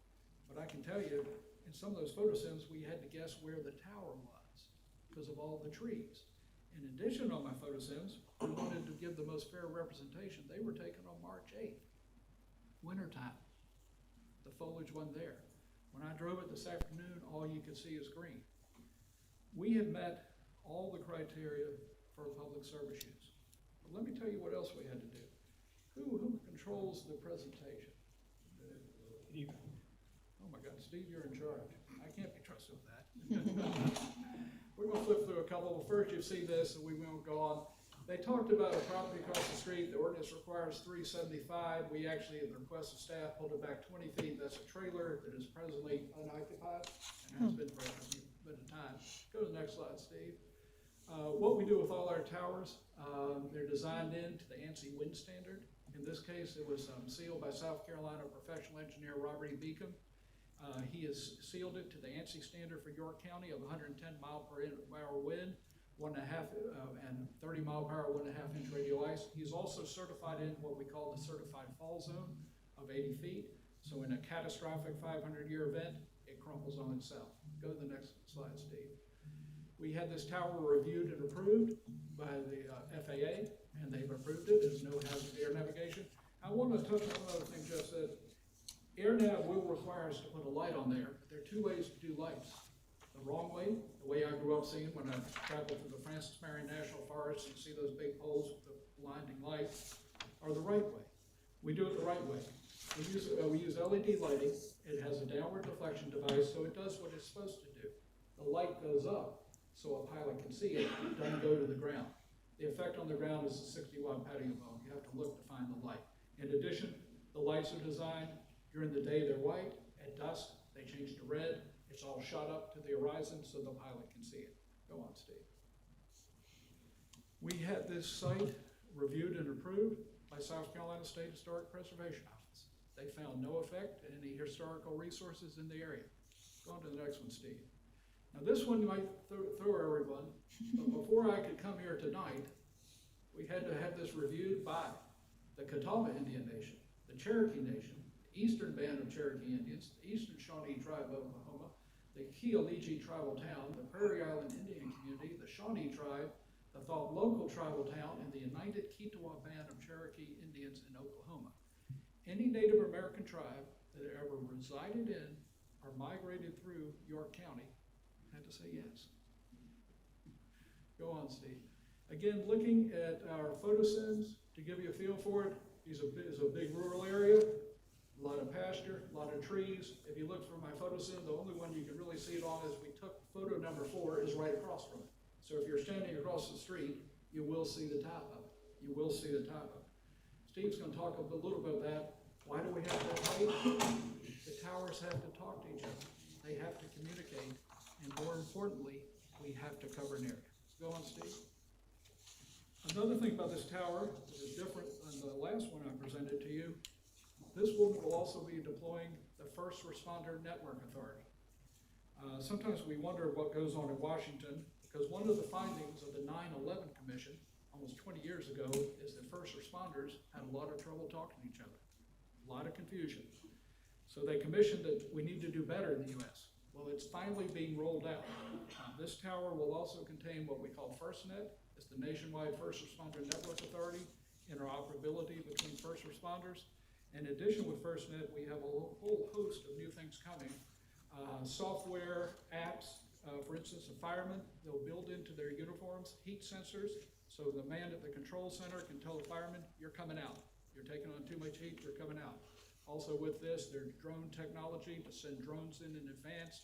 but I can tell you, in some of those photosynths, we had to guess where the tower was because of all the trees. In addition, on my photosynths, we wanted to give the most fair representation. They were taken on March 8th, wintertime. The foliage wasn't there. When I drove it this afternoon, all you could see is green. We have met all the criteria for public service use. But let me tell you what else we had to do. Who controls the presentation? Oh my God, Steve, you're in charge. I can't be trusted with that. We're gonna flip through a couple. Well, first you see this, and we won't go on. They talked about a property across the street. The ordinance requires 375. We actually, at the request of staff, pulled it back 20 feet. That's a trailer that is presently unoccupied and has been for a bit of time. Go to the next slide, Steve. What we do with all our towers, they're designed into the ANSI wind standard. In this case, it was sealed by South Carolina professional engineer Robert E. Beacom. He has sealed it to the ANSI standard for York County of 110 mile per hour wind, 1.5 and 30 mile per hour, 1.5 inch radial ice. He's also certified in what we call the certified fall zone of 80 feet. So in a catastrophic 500-year event, it crumbles on itself. Go to the next slide, Steve. We had this tower reviewed and approved by the FAA, and they've approved it. There's no hazard air navigation. I want to touch on another thing Jeff said. AirNav will require us to put a light on there, but there are two ways to do lights. The wrong way, the way I grew up seeing when I traveled through the Francis Marion National Forest and see those big poles with the blinding lights, or the right way. We do it the right way. We use LED lighting. It has a downward deflection device, so it does what it's supposed to do. The light goes up so a pilot can see it. It doesn't go to the ground. The effect on the ground is a 60-watt patio bulb. You have to look to find the light. In addition, the lights are designed during the day they're white. At dusk, they change to red. It's all shot up to the horizon so the pilot can see it. Go on, Steve. We had this site reviewed and approved by South Carolina State Historic Preservation Office. They found no effect in any historical resources in the area. Go on to the next one, Steve. Now this one might throw everyone, but before I could come here tonight, we had to have this reviewed by the Catawba Indian Nation, the Cherokee Nation, the Eastern Band of Cherokee Indians, the Eastern Shawnee Tribe of Oklahoma, the Kealiji Tribal Town, the Prairie Island Indian Community, the Shawnee Tribe, the Thought Local Tribal Town, and the United Ketowa Band of Cherokee Indians in Oklahoma. Any Native American tribe that ever resided in or migrated through York County had to say yes. Go on, Steve. Again, looking at our photosins to give you a feel for it, it's a big rural area, a lot of pasture, a lot of trees. If you look for my photosyn, the only one you can really see it on is we took photo number 4 is right across from it. So if you're standing across the street, you will see the top of it. You will see the top of it. Steve's going to talk a little bit about that. Why do we have that height? The towers have to talk to each other. They have to communicate. And more importantly, we have to cover an area. Go on, Steve. Another thing about this tower that is different than the last one I presented to you, this one will also be deploying the First Responder Network Authority. Sometimes we wonder what goes on in Washington, because one of the findings of the 9/11 Commission almost 20 years ago is that first responders had a lot of trouble talking to each other, a lot of confusion. So they commissioned that we need to do better in the US. Well, it's finally being rolled out. This tower will also contain what we call FirstNet. It's the nationwide first responder network authority, interoperability between first responders. In addition with FirstNet, we have a whole host of new things coming. Software, apps, for instance, a fireman, they'll build into their uniforms heat sensors, so the man at the control center can tell the fireman, you're coming out. You're taking on too much heat, you're coming out. Also with this, there's drone technology to send drones in advance.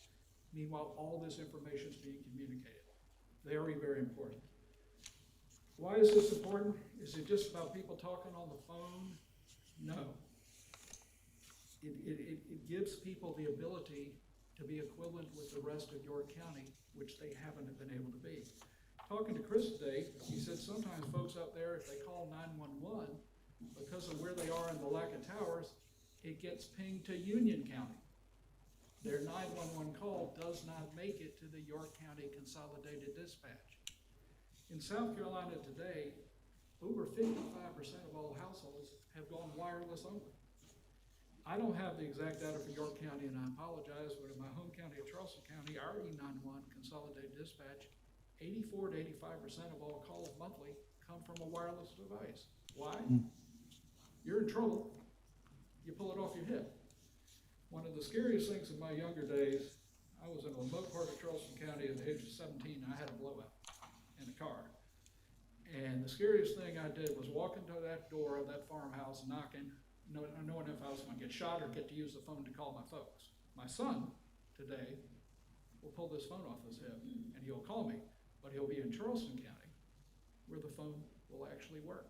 Meanwhile, all this information is being communicated. Very, very important. Why is this important? Is it just about people talking on the phone? No. It gives people the ability to be equivalent with the rest of York County, which they haven't been able to be. Talking to Chris today, he said sometimes folks up there, if they call 911, because of where they are in the lack of towers, it gets pinged to Union County. Their 911 call does not make it to the York County Consolidated Dispatch. In South Carolina today, over 55% of all households have gone wireless only. I don't have the exact data for York County, and I apologize, but in my home county of Charleston County, our E911 Consolidated Dispatch, 84 to 85% of all calls monthly come from a wireless device. Why? You're in trouble, you pull it off your hip. One of the scariest things in my younger days, I was in a remote part of Charleston County at the age of 17, and I had a blowout in a car. And the scariest thing I did was walk into that door of that farmhouse, knocking, knowing if I was gonna get shot or get to use the phone to call my folks. My son today will pull this phone off his hip and he'll call me, but he'll be in Charleston County where the phone will actually work.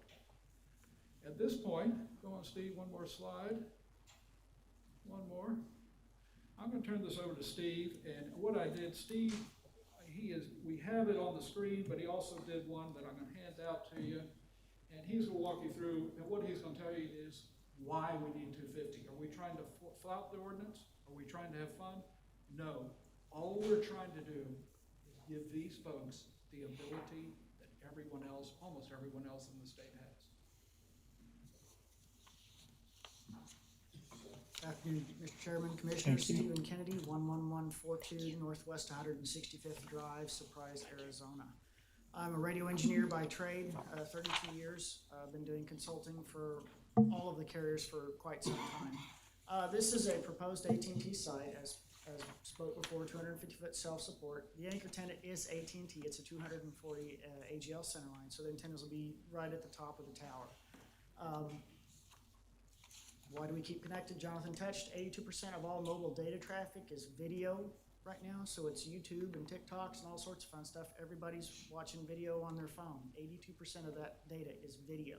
At this point, go on Steve, one more slide. One more. I'm gonna turn this over to Steve, and what I did, Steve, we have it on the screen, but he also did one that I'm gonna hand out to you. And he's gonna walk you through, and what he's gonna tell you is why we need 250. Are we trying to flout the ordinance? Are we trying to have fun? No. All we're trying to do is give these folks the ability that everyone else, almost everyone else in the state has. Afternoon, Mr. Chairman, Commissioner Stephen Kennedy, 11142 Northwest 165th Drive, Surprise, Arizona. I'm a radio engineer by trade, 32 years. I've been doing consulting for all of the carriers for quite some time. This is a proposed AT&T site, as spoke before, 250-foot self-support. The anchor tenant is AT&T. It's a 240 AGL center line, so the antennas will be right at the top of the tower. Why do we keep connected? Jonathan touched 82% of all mobile data traffic is video right now, so it's YouTube and TikToks and all sorts of fun stuff. Everybody's watching video on their phone. 82% of that data is video.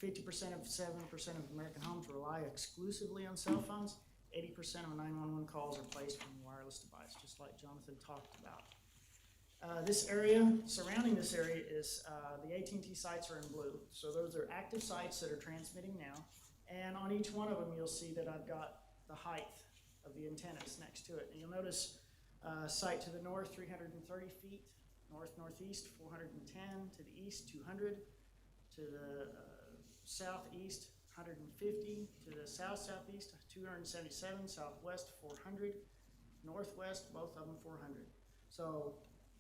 50% of 7% of American homes rely exclusively on cell phones. 80% of 911 calls are placed from a wireless device, just like Jonathan talked about. This area, surrounding this area is the AT&T sites are in blue. So those are active sites that are transmitting now. And on each one of them, you'll see that I've got the height of the antennas next to it. And you'll notice site to the north, 330 feet, north-northeast, 410, to the east, 200, to the southeast, 150, to the south-southeast, 277, southwest, 400, northwest, both of them 400. So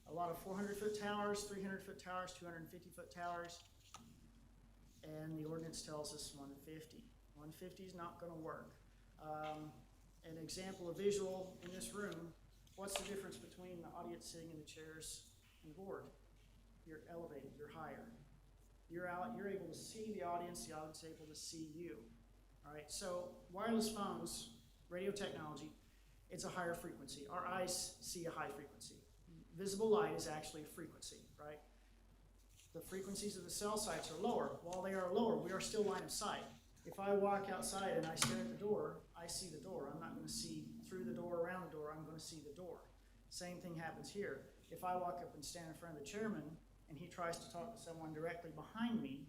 a lot of 400-foot towers, 300-foot towers, 250-foot towers, and the ordinance tells us 150. 150 is not going to work. An example of visual in this room, what's the difference between the audience sitting in the chairs and the board? You're elevated, you're higher. You're out, you're able to see the audience is able to see you. All right, so wireless phones, radio technology, it's a higher frequency. Our eyes see a high frequency. Visible light is actually a frequency, right? The frequencies of the cell sites are lower. While they are lower, we are still line of sight. If I walk outside and I stare at the door, I see the door. I'm not going to see through the door, around the door. I'm going to see the door. Same thing happens here. If I walk up and stand in front of the chairman and he tries to talk to someone directly behind me,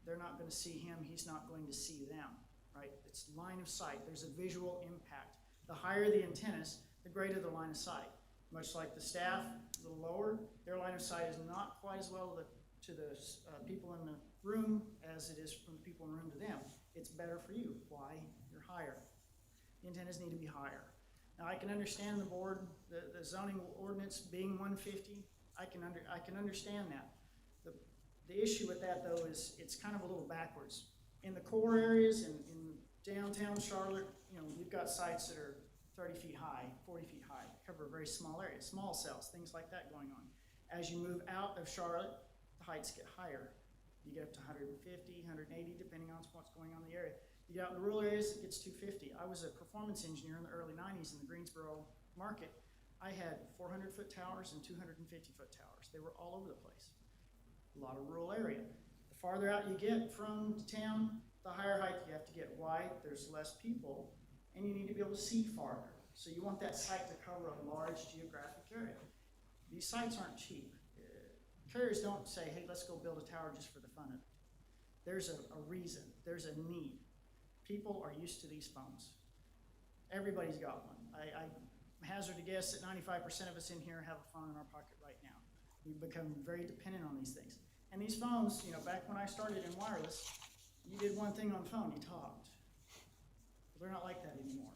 they're not going to see him. He's not going to see them, right? It's line of sight. There's a visual impact. The higher the antennas, the greater the line of sight. Much like the staff, a little lower, their line of sight is not quite as well to the people in the room as it is from the people in the room to them. It's better for you. Why? You're higher. the antennas need to be higher. Now, I can understand the board, the zoning ordinance being 150. I can understand that. The issue with that, though, is it's kind of a little backwards. In the core areas, in downtown Charlotte, you know, you've got sites that are 30 feet high, 40 feet high, cover a very small area, small cells, things like that going on. As you move out of Charlotte, the heights get higher. You get up to 150, 180, depending on what's going on in the area. You get out in the rural areas, it gets 250. I was a performance engineer in the early 90s in the Greensboro market. I had 400-foot towers and 250-foot towers. They were all over the place. A lot of rural area. The farther out you get from town, the higher height you have to get. Why? There's less people, and you need to be able to see farther. So you want that site to cover a large geographic area. These sites aren't cheap. Carriers don't say, hey, let's go build a tower just for the fun of it. There's a reason. There's a need. People are used to these phones. Everybody's got one. I hazard to guess that 95% of us in here have a phone in our pocket right now. We've become very dependent on these things. And these phones, you know, back when I started in wireless, you did one thing on the phone, you talked. But they're not like that anymore.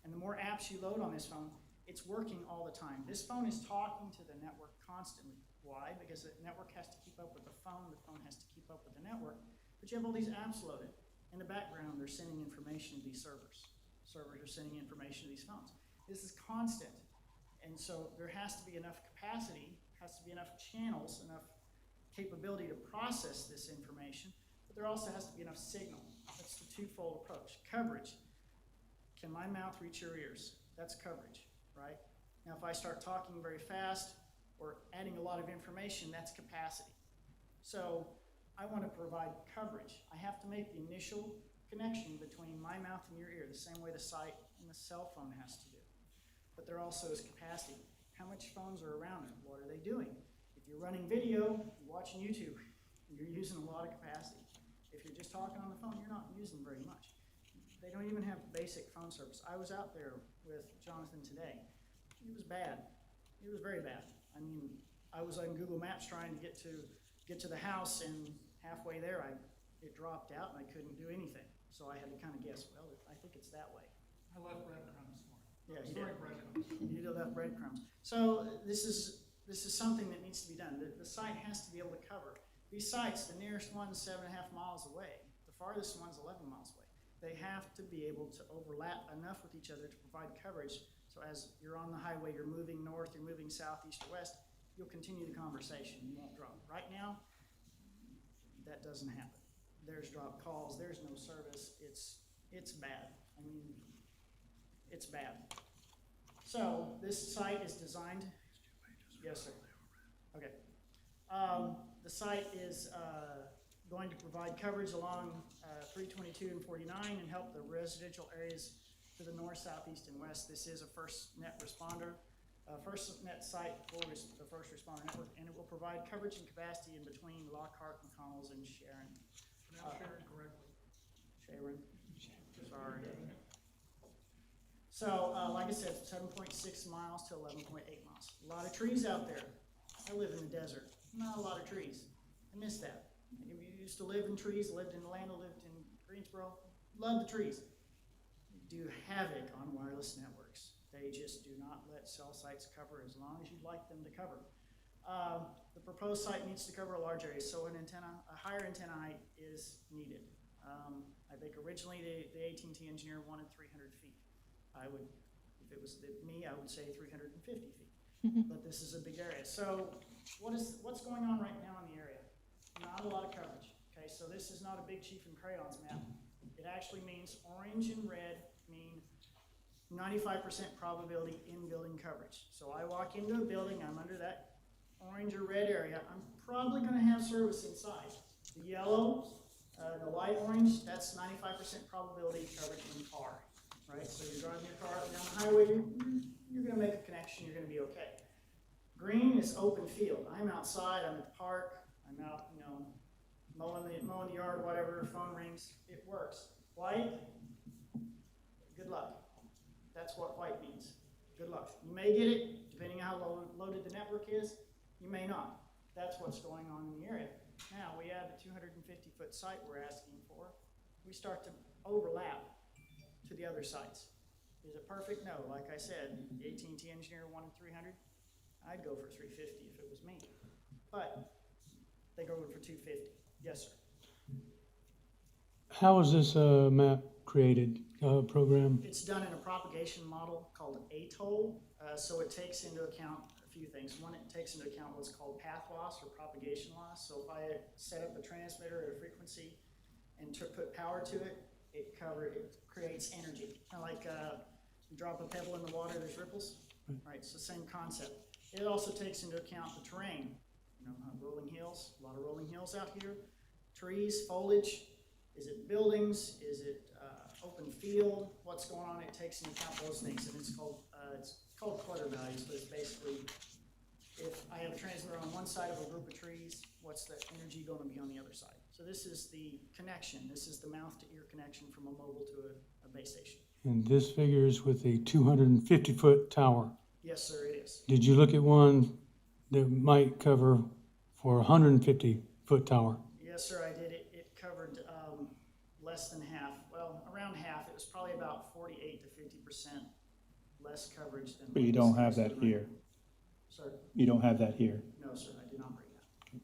And the more apps you load on this phone, it's working all the time. This phone is talking to the network constantly. Why? Because the network has to keep up with the phone has to keep up with the network. But you have all these apps loaded. In the background, they're sending information to these servers. Servers are sending information to these phones. This is constant. And so there has to be enough capacity, has to be enough channels, enough capability to process this information, but there also has to be enough signal. That's the twofold approach. Coverage. Can my mouth reach your ears? That's coverage, right? Now, if I start talking very fast or adding a lot of information, that's capacity. So I want to provide coverage. I have to make the initial connection between my mouth and your ear, the same way the site and the cell phone has to do. But there also is capacity. How much phones are around it? What are they doing? If you're running video, you're watching YouTube, you're using a lot of capacity. If you're just talking on the phone, you're not using very much. They don't even have basic phone service. I was out there with Jonathan today. It was bad. It was very bad. I mean, I was on Google Maps trying to get to the house, and halfway there, it dropped out, and I couldn't do anything. So I had to kind of guess, well, I think it's that way. I left breadcrumbs for it. Yeah, you Sorry, did. breadcrumbs. You did left breadcrumbs. So this is something that needs to be done. The site has to be able to cover. These sites, the nearest one's 7.5 miles away. The farthest one's 11 miles away. They have to be able to overlap enough with each other to provide coverage. So as you're on the highway, you're moving north, you're moving south, east, or west, you'll continue the conversation. You won't drop. Right now, that doesn't happen. There's dropped calls. There's no service. It's bad. I mean, it's bad. So this site is designed. Yes, sir. Okay. The site is going to provide coverage along 322 and 49 and help the residential areas to the north, south, east, and west. This is a FirstNet responder, FirstNet site for the first responder network, and it will provide coverage and capacity in between Lockhart, McConnells, and Sharon. Pronounce Sharon correctly. Sharon. Sorry. So, like I said, 7.6 miles to 11.8 miles. A lot of trees out there. I live in the desert. Not a lot of trees. I miss that. You used to live in trees, lived in Atlanta, lived in Greensboro. Love the trees. They do havoc on wireless networks. They just do not let cell sites cover as long as you'd like them to cover. The proposed site needs to cover a large area, so a higher antenna height is needed. I think originally the AT&T engineer wanted 300 feet. If it was me, I would say 350 feet. But this is a big area. So what's going on right now in the area? Not a lot of coverage. Okay, so this is not a big chief in crayons map. It actually means orange and red mean 95% probability in building coverage. So I walk into a building, I'm under that orange or red area, I'm probably going to have service inside. The yellow, the light orange, that's 95% probability coverage in car. Right? So you're driving your car down the highway, you're going to make a connection, you're going to be okay. Green is open field. I'm outside, I'm at the park, I'm out, mowing the yard, whatever, phone rings, it works. White, good luck. That's what white means. Good luck. You may get it, depending on how loaded the network is, you may not. That's what's going on in the area. Now, we add the 250-foot site we're asking for. We start to overlap to the other sites. Is it perfect? No. Like I said, the AT&T engineer wanted 300. I'd go for 350 if it was me. But they go for 250. Yes, sir. How was this map created, program? It's done in a propagation model called ATOL. So it takes into account a few things. One, it takes into account what's called path loss or propagation loss. So if I set up a transmitter at a frequency and put power to it, it creates energy. Kind of like you drop a pebble in the water, there's ripples. Right, so same concept. It also takes into account the terrain. You know, rolling hills, a lot of rolling hills out here. Trees, foliage. Is it buildings? Is it open field? What's going on? It takes into account those things, and it's called clutter values. But it's basically, if I have a transmitter on one side of a group of trees, what's the energy going to be on the other side? So this is the connection. This is the mouth to ear connection from a mobile to a base station. And this figures with a 250-foot tower. Yes, sir, it is. Did you look at one that might cover for a 150-foot tower? Yes, sir, I did. It covered less than half. Well, around half. It was probably about 48 to 50% less coverage than. But you don't have that here. Sir? You don't have that here. No, sir, I did not bring that.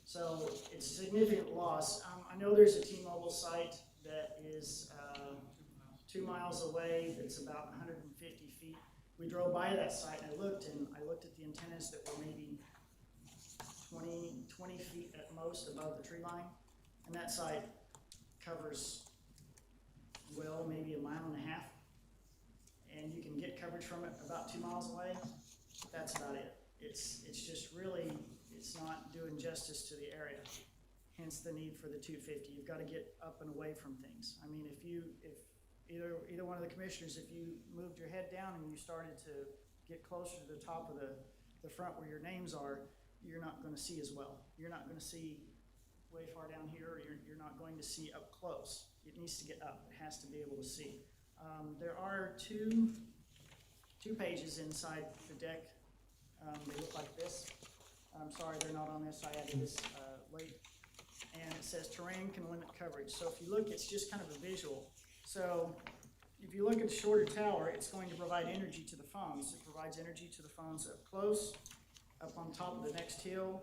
So it's a significant loss. I know there's a T-Mobile site that is 2 miles away. That's about 150 feet. We drove by that site and I looked at the antennas that were maybe 20 feet at most above the tree line. And that site covers, well, maybe 1.5 miles. And you can get coverage from it about 2 miles away. That's about it. It's just really, it's not doing justice to the area. Hence the need for the 250. You've got to get up and away from things. I mean, if either one of the commissioners, if you moved your head down and you started to get closer to the top of the front where your names are, you're not going to see as well. You're not going to see way far down here, or you're not going to see up close. It needs to get up. It has to be able to see. There are two pages inside the deck. They look like this. I'm sorry they're not on this. I added this late. And it says terrain can limit coverage. So if you look, it's just kind of a visual. So if you look at the shorter tower, it's going to provide energy to the phones. It provides energy to the phones up close, up on top of the next hill,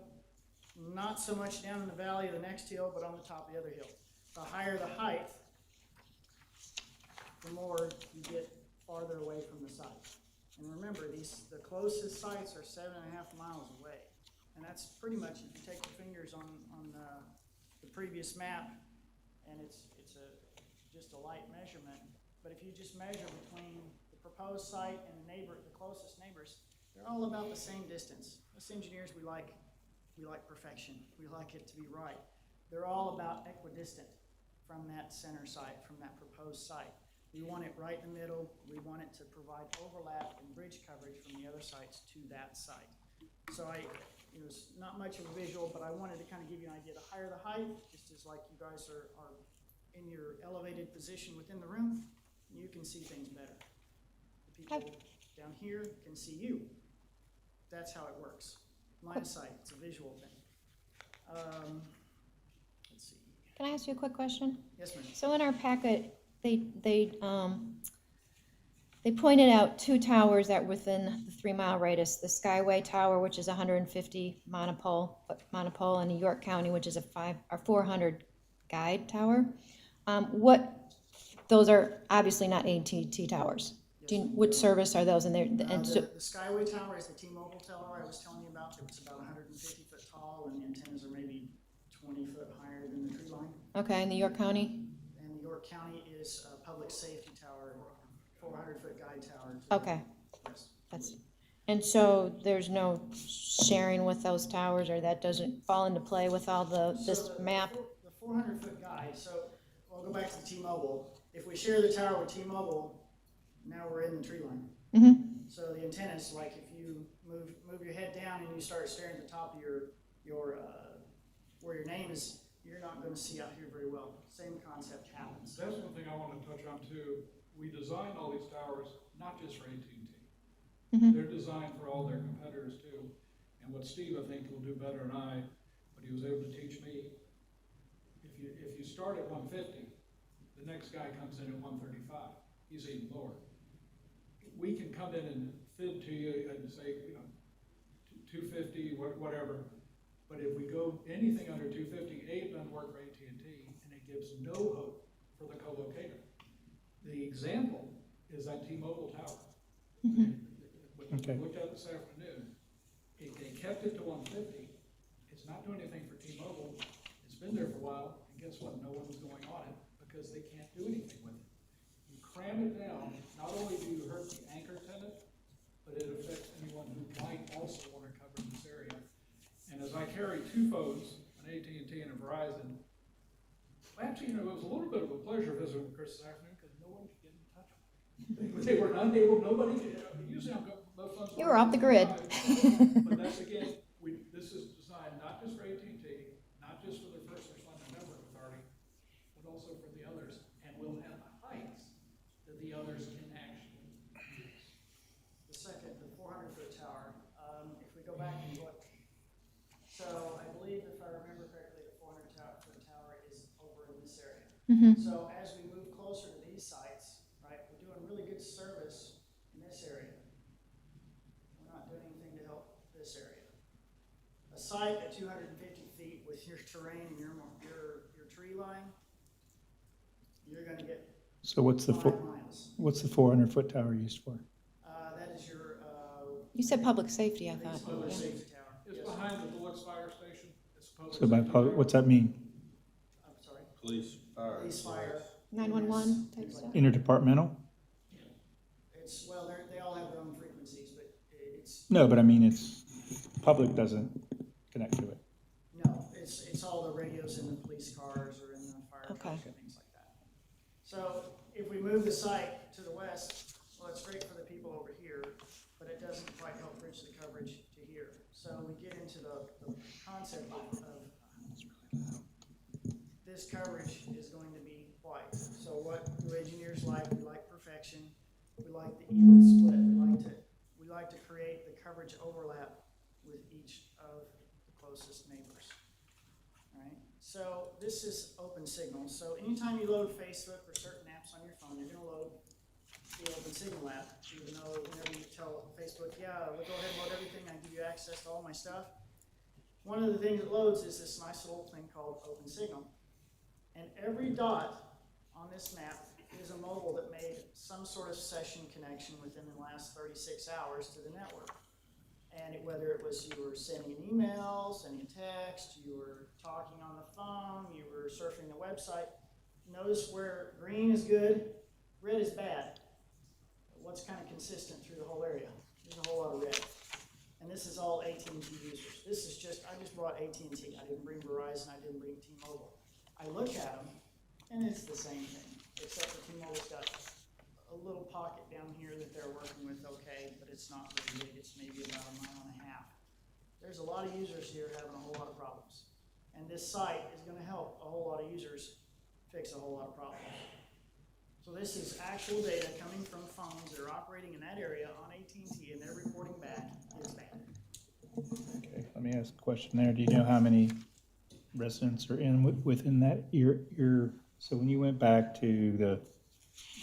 not so much down in the valley of the next hill, but on the top of the other hill. The higher the height, the more you get farther away from the site. And remember, the closest sites are 7.5 miles away. And that's pretty much, if you take your fingers on the previous map, and it's just a light measurement, but if you just measure between the proposed site and the closest neighbors, they're all about the same distance. Us engineers, we like perfection. We like it to be right. They're all about equidistant from that center site, from that proposed site. We want it right in the middle. We want it to provide overlap and bridge coverage from the other sites to that site. So it's not much of a visual, but I wanted to kind of give you an idea. The higher the height, just as like you guys are in your elevated position within the room, you can see things better. The people down here can see you. That's how it works. Line of sight, it's a visual thing. Let's see. Can I ask you a quick question? Yes, ma'am. So in our packet, they pointed out 2 towers that were within the 3 mile radius. The Skyway Tower, which is 150 monopole in New York County, which is a 400 guide tower. Those are obviously not AT&T towers. Which service are those? And the Skyway Tower is the T-Mobile tower I was telling you about. It's about 150 foot tall, and the antennas are maybe 20 foot higher than the tree line. Okay, in New York County? And New York County is a public safety tower, 400 foot guide tower. Okay. Yes. And so there's no sharing with those towers, or that doesn't fall into play with all this map? The 400 foot guide, so I'll go back to the T-Mobile. If we share the tower with T-Mobile, now we're in the tree line. Mm-hmm. So the antennas, like if you move your head down and you start staring at the top of your where your name is, you're not going to see out here very well. Same concept happens. That's one thing I want to touch on too. We designed all these towers not just for AT&T. Mm-hmm. They're designed for all their competitors too. And what Steve, I think, will do better than I, but he was able to teach me, if you start at 150, the next guy comes in at 135. he's even lower. We can come in and fib to you and say, 250, whatever. But if we go anything under 250, it doesn't work for AT&T, and it gives no hope for the co-locator. The example is that T-Mobile tower. When we looked at it this afternoon, they kept it to 150. It's not doing anything for T-Mobile. It's been there for a while, and guess what? No one's going on it because they can't do anything with it. You cram it down, not only do you hurt the anchor tenant, but it affects anyone who might also want to cover this area. And as I carry two phones, an AT&T and a Verizon, actually, it was a little bit of a pleasure visiting with Chris this afternoon because no one could get in touch with them. They were unable, nobody could, usually I've got both phones. You were off the grid. But that's again, this is designed not just for AT&T, not just for the First Responder Network Authority, but also for the others, and will have heights that the others can actually use. The second, the 400-foot tower, if we go back and look, so I believe if I remember correctly, the 400-foot tower is over in this area. So as we move closer to these sites, right, we're doing really good service in this area. We're not doing anything to help this area. A site at 250 feet with your terrain and your tree line, you're gonna get So what's the 5 miles. what's the 400-foot tower used for? That is your, You said public safety, I thought. public Yeah. safety tower. It's Yes. behind the Deluxe Fire Station. It's a public So by safety public, tower. what's that mean? I'm sorry. Police, fire. Police, fire. 911 type stuff. Interdepartmental? It's, well, they all have their own frequencies, but it's, No, but I mean, it's, public doesn't connect to it. no, it's all the radios in the police cars or in the fire trucks Okay. and things like that. So if we move the site to the west, well, it's great for the people over here, but it doesn't quite help bridge the coverage to here. So we get into the concept of this coverage is going to be white. So what do engineers like? We like perfection. We like the even split. We like to create the coverage overlap with each of the closest neighbors. All right. So this is open signal. So anytime you load Facebook or certain apps on your phone, you're going to load the open signal app. Even though whenever you tell Facebook, yeah, we'll go ahead and load everything, I give you access to all my stuff. One of the things it loads is this nice little thing called open signal. And every dot on this map is a mobile that made some sort of session connection within the last 36 hours to the network. And whether it was you were sending an email, sending a text, you were talking on the phone, you were surfing the website, notice where green is good, red is bad. What's kind of consistent through the whole area? There's a whole lot of red. And this is all AT&T users. This is just, I just brought AT&T. I didn't bring Verizon, I didn't bring T-Mobile. I look at them, and it's the same thing, except for T-Mobile's got a little pocket down here that they're working with, okay, but it's not very big. It's maybe about 1.5 miles. There's a lot of users here having a whole lot of problems. And this site is gonna help a whole lot of users fix a whole lot of problems. So this is actual data coming from phones that are operating in that area on AT&T, and they're reporting back, it's bad. Okay, let me ask a question there. Do you know how many residents are in within that so when you went back to the,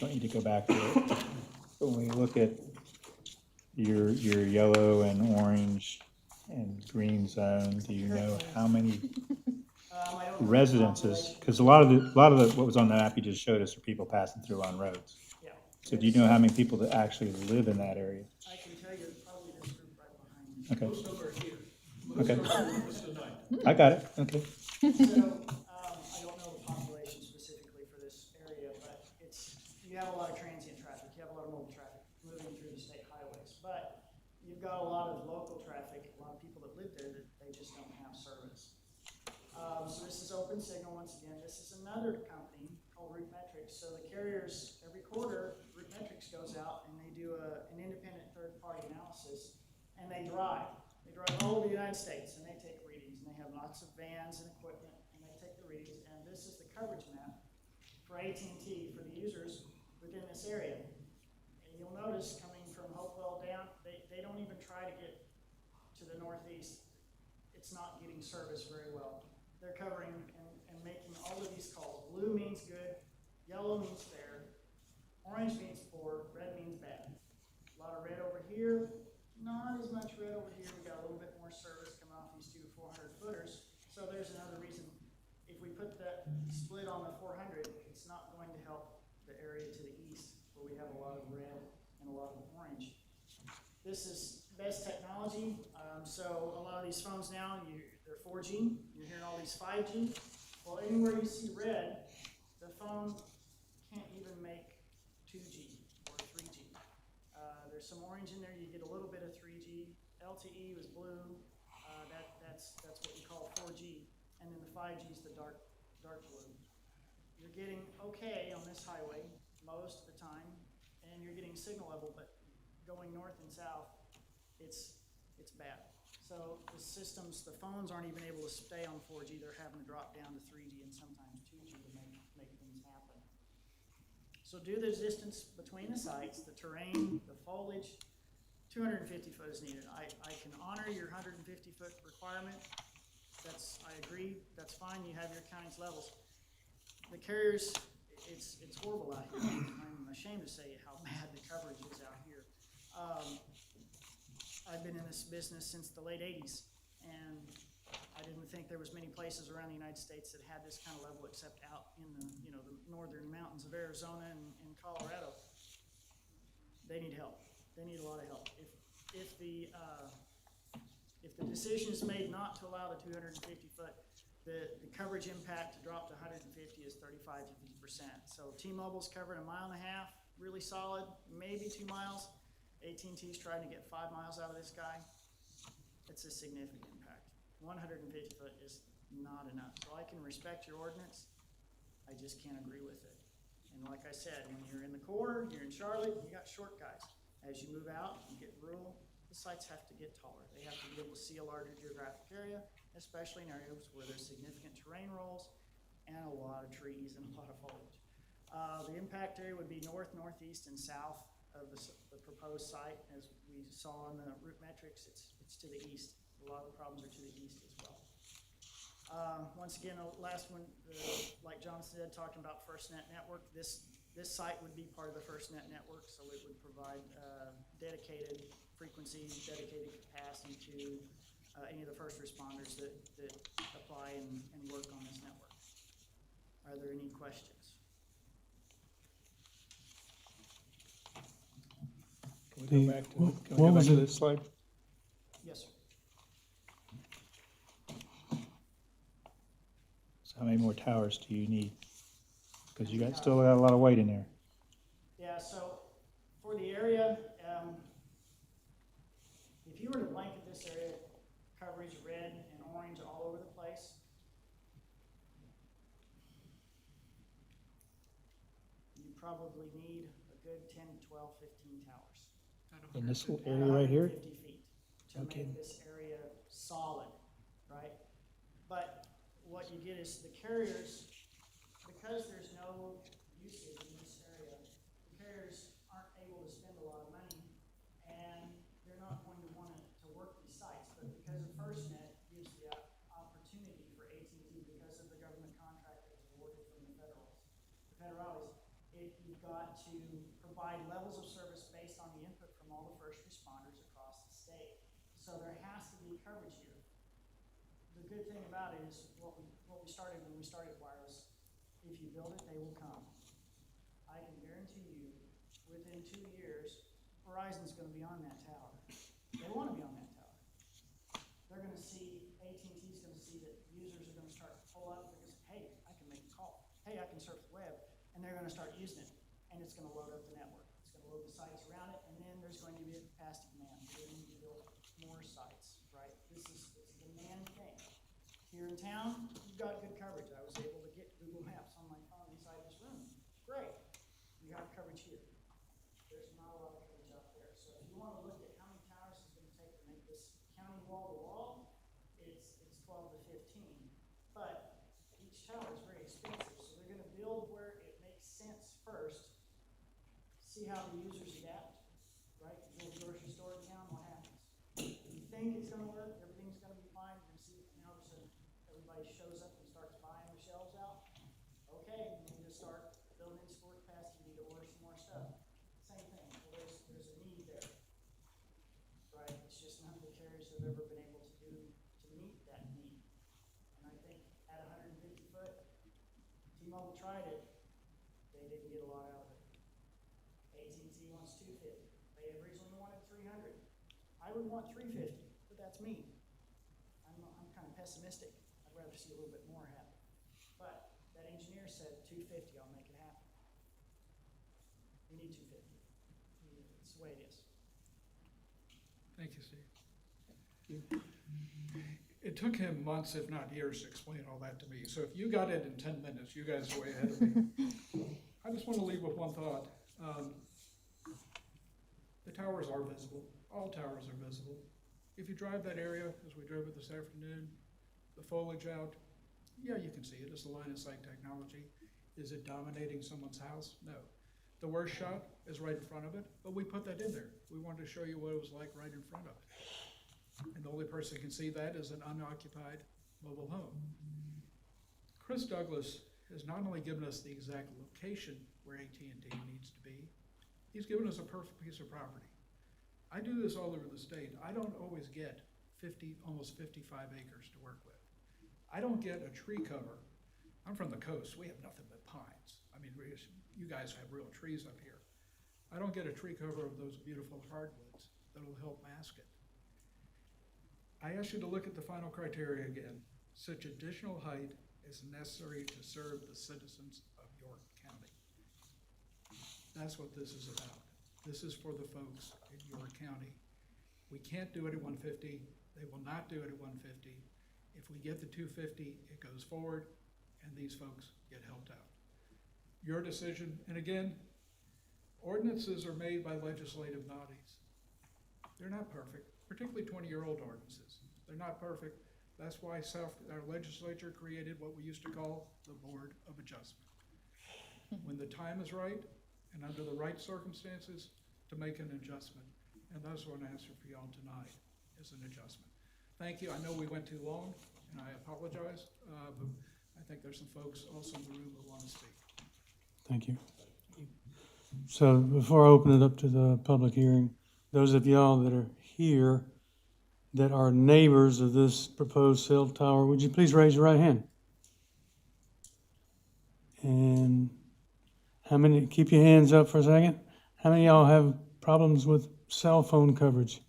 don't need to go back to it, but when we look at your yellow and orange and green zone, do you know how many I don't know the residences? population. Because a lot of the what was on the map you just showed us are people passing through on roads. Yeah. So do you know how many people that actually live in that area? I can tell you probably this group right behind me. Okay, Most of them are here. Okay. Most of them are this tonight. I got it, okay. So, I don't know the population specifically for this area, but you have a lot of transient traffic, you have a lot of mobile traffic moving through the state highways, but you've got a lot of local traffic, a lot of people that live there that they just don't have service. So this is Open Signal once again. This is another company called RootMetrics. So the carriers, every quarter, RootMetrics goes out and they do an independent third-party analysis, and they drive. They drive all over the United States, and they take readings, and they have lots of vans and equipment, and they take the readings, and this is the coverage map for AT&T for the users within this area. And you'll notice coming from Hopewell down, they don't even try to get to the northeast. It's not getting service very well. They're covering and making all of these calls. Blue means good, yellow means fair, Orange means poor, red means bad. A lot of red over here, not as much red over here. We got a little bit more service coming off these two 400 footers. So there's another reason. If we put that split on the 400, it's not going to help the area to the east where we have a lot of red and a lot of orange. This is best technology. So a lot of these phones now, they're 4G. You're hearing all these 5G. Well, anywhere you see red, the phone can't even make 2G or 3G. There's some orange in there. You get a little bit of 3G. LTE was blue. That's what you call 4G. And then the 5G is the dark blue. You're getting okay on this highway most of the time, and you're getting signal level, but going north and south, it's bad. So the systems, the phones aren't even able to stay on 4G. They're having to drop down to 3G and sometimes 2G to make things happen. So due to the distance between the sites, the terrain, the foliage, 250 foot is needed. I can honor your 150 foot requirement. I agree, that's fine, you have your county's levels. The carriers, it's horrible out here. I'm ashamed to say how bad the coverage is out here. I've been in this business since the late 80s, and I didn't think there was many places around the United States that had this kind of level except out in the northern mountains of Arizona and Colorado. They need help. They need a lot of help. If the decision is made not to allow the 250 foot, the coverage impact to drop to 150 is 35 to 50%. So T-Mobile's covering 1.5 miles, really solid, maybe 2 miles. AT&T's trying to get 5 miles out of this guy. It's a significant impact. 150 foot is not enough. So I can respect your ordinance. I just can't agree with it. And like I said, when you're in the core, you're in Charlotte, you got short guys. As you move out, you get rural, the sites have to get taller. They have to be able to see a larger geographic area, especially in areas where there's significant terrain rolls and a lot of trees and a lot of foliage. The impact area would be north, northeast, and south of the proposed site. As we saw in the route metrics, it's to the east. A lot of the problems are to the east as well. Once again, the last one, like John said, talking about FirstNet network, this site would be part of the FirstNet network, so it would provide dedicated frequency, dedicated capacity to any of the first responders that apply and work on this network. Are there any questions? Can we go back to, what can we go was back to it? this slide? Yes, sir. So how many more towers do you need? Because you still got a lot of weight in there. Yeah, so for the area, if you were to blanket this area, coverage red and orange all over the place, you probably need a good 10, 12, 15 towers. In this area right here? 150 feet to Okay. make this area solid, right? But what you get is the carriers, because there's no usage in this area, the carriers aren't able to spend a lot of money, and they're not going to want to work these sites. But because of FirstNet gives the opportunity for AT&T, because of the government contract that was awarded from the federales, you've got to provide levels of service based on the input from all the first responders across the state. So there has to be coverage here. The good thing about it is what we started when we started wireless. If you build it, they will come. I can guarantee you, within 2 years, Verizon's going to be on that tower. They want to be on that tower. They're going to see, AT&T's going to see that users are going to start to pull up because, hey, I can make a call. Hey, I can surf the web. And they're going to start using it. And it's going to load up the network. It's going to load the sites around it. And then there's going to be a capacity demand. We're going to build more sites, right? It's a demand thing. Here in town, you've got good coverage. I was able to get Google Maps on my phone inside this room. Great. You have coverage here. There's not a lot of coverage out there. So if you want to look at how many towers it's going to take to make this county wall to wall, it's 12 to 15. But each tower is very expensive. So they're going to build where it makes sense first. See how the users adapt, right? You go to the grocery store in town, what happens? You think it's going to work, everything's going to be fine. You're going to see, all of a sudden, everybody shows up and starts buying their shelves out. Okay, you need to start building store capacity, you need to order some more stuff. T-Mobile tried it, they didn't get a lot out of it. AT&T wants 250, they originally wanted 300. I would want 350, but that's me. I'm kind of pessimistic, I'd rather see a little bit more happen. But that engineer said 250, I'll make it happen. We need 250, it's the way it is. Thank you, Steve. It took him months, if not years, to explain all that to me. So if you got it in 10 minutes, you guys are way ahead of me. I just want to leave with one thought. The towers are visible. All towers are visible. If you drive that area, as we drove it this afternoon, the foliage out, yeah, you can see it. It's a line of sight technology. Is it dominating someone's house? No. The worst shot is right in front of it, but we put that in there. We wanted to show you what it was like right in front of it. And the only person who can see that is an unoccupied mobile home. Chris Douglas has not only given us the exact location where AT&T needs to be, he's given us a perfect piece of property. I do this all over the state. I don't always get almost 55 acres to work with. I don't get a tree cover. I'm from the coast. We have nothing but pines. I mean, you guys have real trees up here. I don't get a tree cover of those beautiful hardwoods that'll help mask it. I ask you to look at the final criteria again. Such additional height is necessary to serve the citizens of York County. That's what this is about. This is for the folks in York County. We can't do it at 150. They will not do it at 150. If we get the 250, it goes forward and these folks get helped out. Your decision, and again, ordinances are made by legislative bodies. They're not perfect, particularly 20-year-old ordinances. They're not perfect. That's why our legislature created what we used to call the Board of Adjustment. When the time is right and under the right circumstances, to make an adjustment. And that's what I'm asking for y'all tonight, is an adjustment. Thank you. I know we went too long, and I apologize, but I think there's some folks also in the room who want to speak. Thank you. So before I open it up to the public hearing, those of y'all that are here that are neighbors of this proposed cell tower, would you please raise your right hand? And how many, keep your hands up for a second. How many of y'all have problems with cell phone coverage?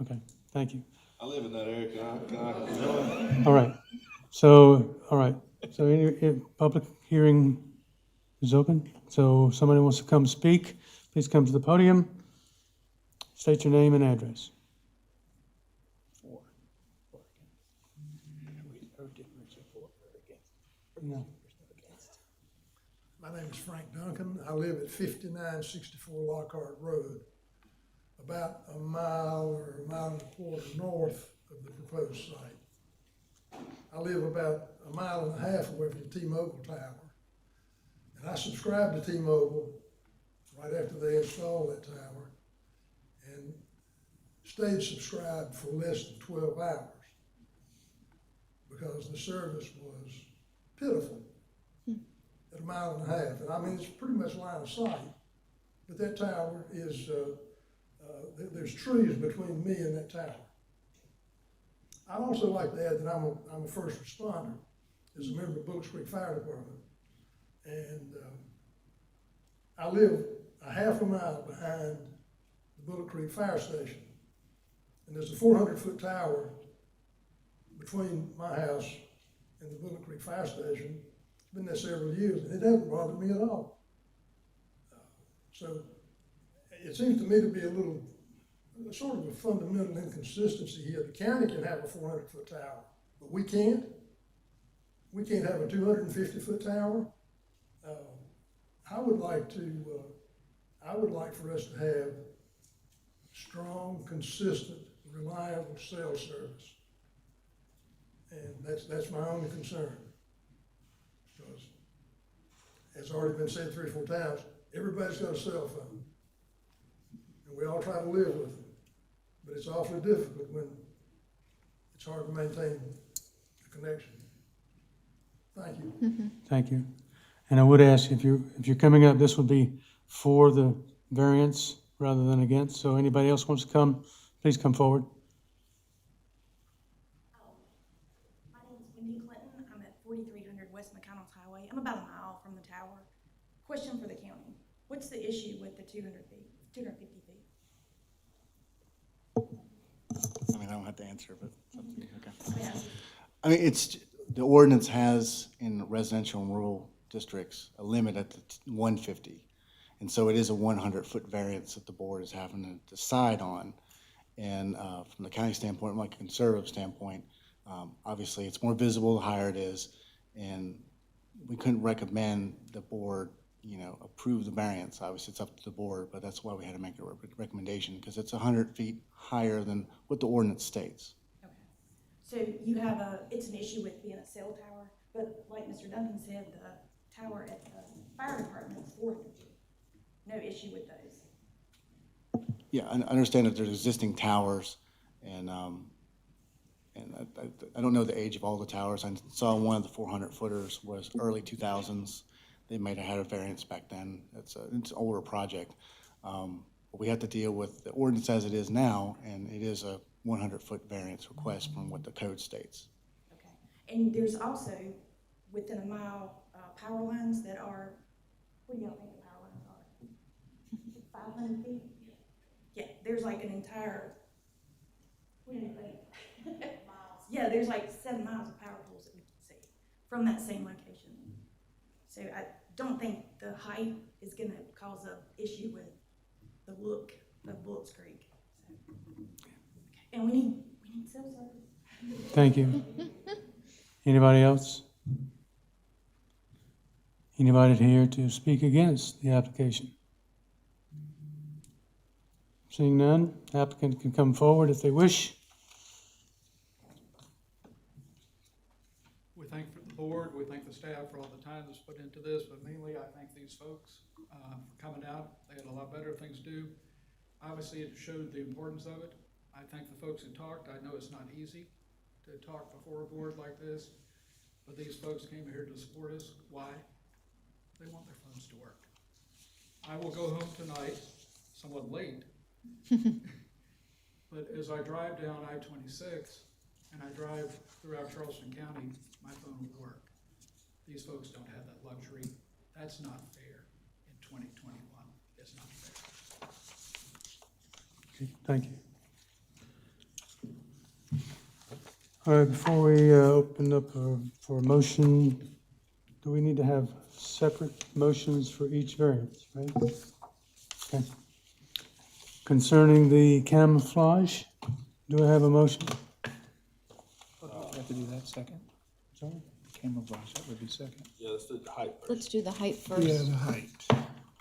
Okay, thank you. I live in that area, can I? All right. So, any public hearing is open. So if somebody wants to come speak, please come to the podium. State your name and address. No. My name is Frank Duncan. I live at 5964 Lockhart Road, about a mile or a mile and a quarter north of the proposed site. I live about a mile and a half away from the T-Mobile tower. And I subscribed to T-Mobile right after they installed that tower and stayed subscribed for less than 12 hours because the service was pitiful at a mile and a half. And I mean, it's pretty much line of sight, but that tower is, there's trees between me and that tower. I'd also like to add that I'm a first responder as a member of Bullocks Creek Fire Department. And I live a half a mile behind the Bullock Creek Fire Station. And there's a 400-foot tower between my house and the Bullock Creek Fire Station. It's been there several years, and it hasn't bothered me at all. So it seems to me to be a little, sort of a fundamental inconsistency here. The county can have a 400-foot tower, but we can't. We can't have a 250-foot tower. I would like for us to have strong, consistent, reliable cell service. And that's my only concern. Because, as already been said 3 or 4 times, everybody's got a cell phone. And we all try to live with them. But it's awfully difficult when it's hard to maintain a connection. Thank you. Thank you. And I would ask, if you're coming up, this would be for the variance rather than against. So anybody else wants to come, please come forward. My name is Wendy Clinton. I'm at 4300 West McConnell's Highway. I'm about a mile from the tower. Question for the county. What's the issue with the 200 feet, 250 feet? I mean, I don't have to answer, but it's up to you. Okay. I mean, the ordinance has in residential and rural districts a limit at the 150. And so it is a 100-foot variance that the board is having to decide on. And from the county standpoint, from like a conservative standpoint, obviously it's more visible the higher it is. And we couldn't recommend the board, approve the variance. Obviously it's up to the board, but that's why we had to make a recommendation, because it's 100 feet higher than what the ordinance states. Okay. So you have it's an issue with being a cell tower, but like Mr. Duncan said, the tower at the fire department is 400 feet. No issue with those. Yeah, I understand that there's existing towers, and I don't know the age of all the towers. I saw one of the 400-footers was early 2000s. They might have had a variance back then. It's an older project. But we have to deal with the ordinance as it is now, and it is a 100-foot variance request from what the code states. Okay. And there's also, within a mile, power lines that are, what do y'all think the power lines are? 500 feet? Yeah, there's like an entire, what do you think? Yeah, there's like 7 miles of power poles that we can see from that same location. So I don't think the height is gonna cause an issue with the look of Bullets Creek. So, and we need cell service. Thank you. Anybody else? Anybody here to speak against the application? Seeing none, applicant can come forward if they wish. We thank the board, we thank the staff for all the time that's put into this, but mainly I thank these folks for coming out. They had a lot better things to do. Obviously, it showed the importance of it. I thank the folks who talked. I know it's not easy to talk before a board like this, but these folks came here to support us. Why? They want their phones to work. I will go home tonight, somewhat late, but as I drive down I-26 and I drive throughout Charleston County, my phone will work. These folks don't have that luxury. That's not fair in 2021. It's not fair. Okay, thank you. All right, before we open up for a motion, do we need to have separate motions for each variance, right? Okay. Concerning the camouflage, do I have a motion? You have to do that second. Sorry? Camouflage, that would be second, Yeah, let's do the height first. Let's do the height first. Yeah, the height.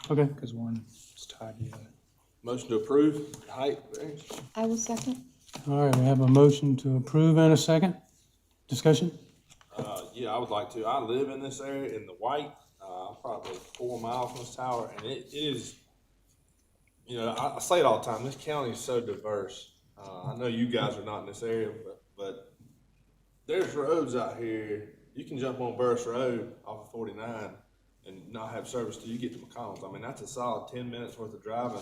Okay, because one is tied to the other. Motion to approve, height variance. I will second. all right, we have a motion to approve and a second. Discussion? Yeah, I would like to. I live in this area in the white, probably 4 miles from this tower, and it is, I say it all the time, this county is so diverse. I know you guys are not in this area, but there's roads out here. You can jump on Burris Road off of 49 and not have service till you get to McConnell's. I mean, that's a solid 10 minutes worth of driving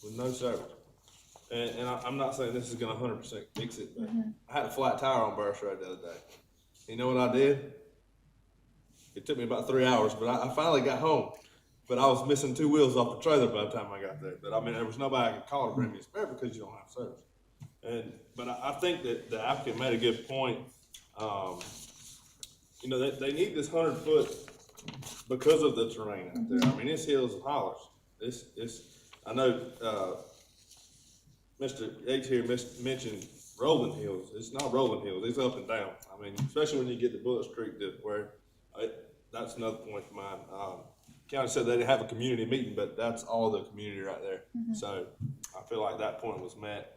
with no service. And I'm not saying this is gonna 100% fix it, but I had a flat tire on Burris Road the other day. You know what I did? It took me about 3 hours, but I finally got home. But I was missing 2 wheels off the trailer by the time I got there. But I mean, there was nobody I could call to bring me a spare because you don't have service. But I think that the applicant made a good point. They need this 100-foot because of the terrain out there. I mean, it's hills and hollers. I know Mr. Yates here mentioned rolling hills. It's not rolling hills. It's up and down. I mean, especially when you get to Bullets Creek, that's another point of mine. County said they didn't have a community meeting, but that's all the community right there. So I feel like that point was met.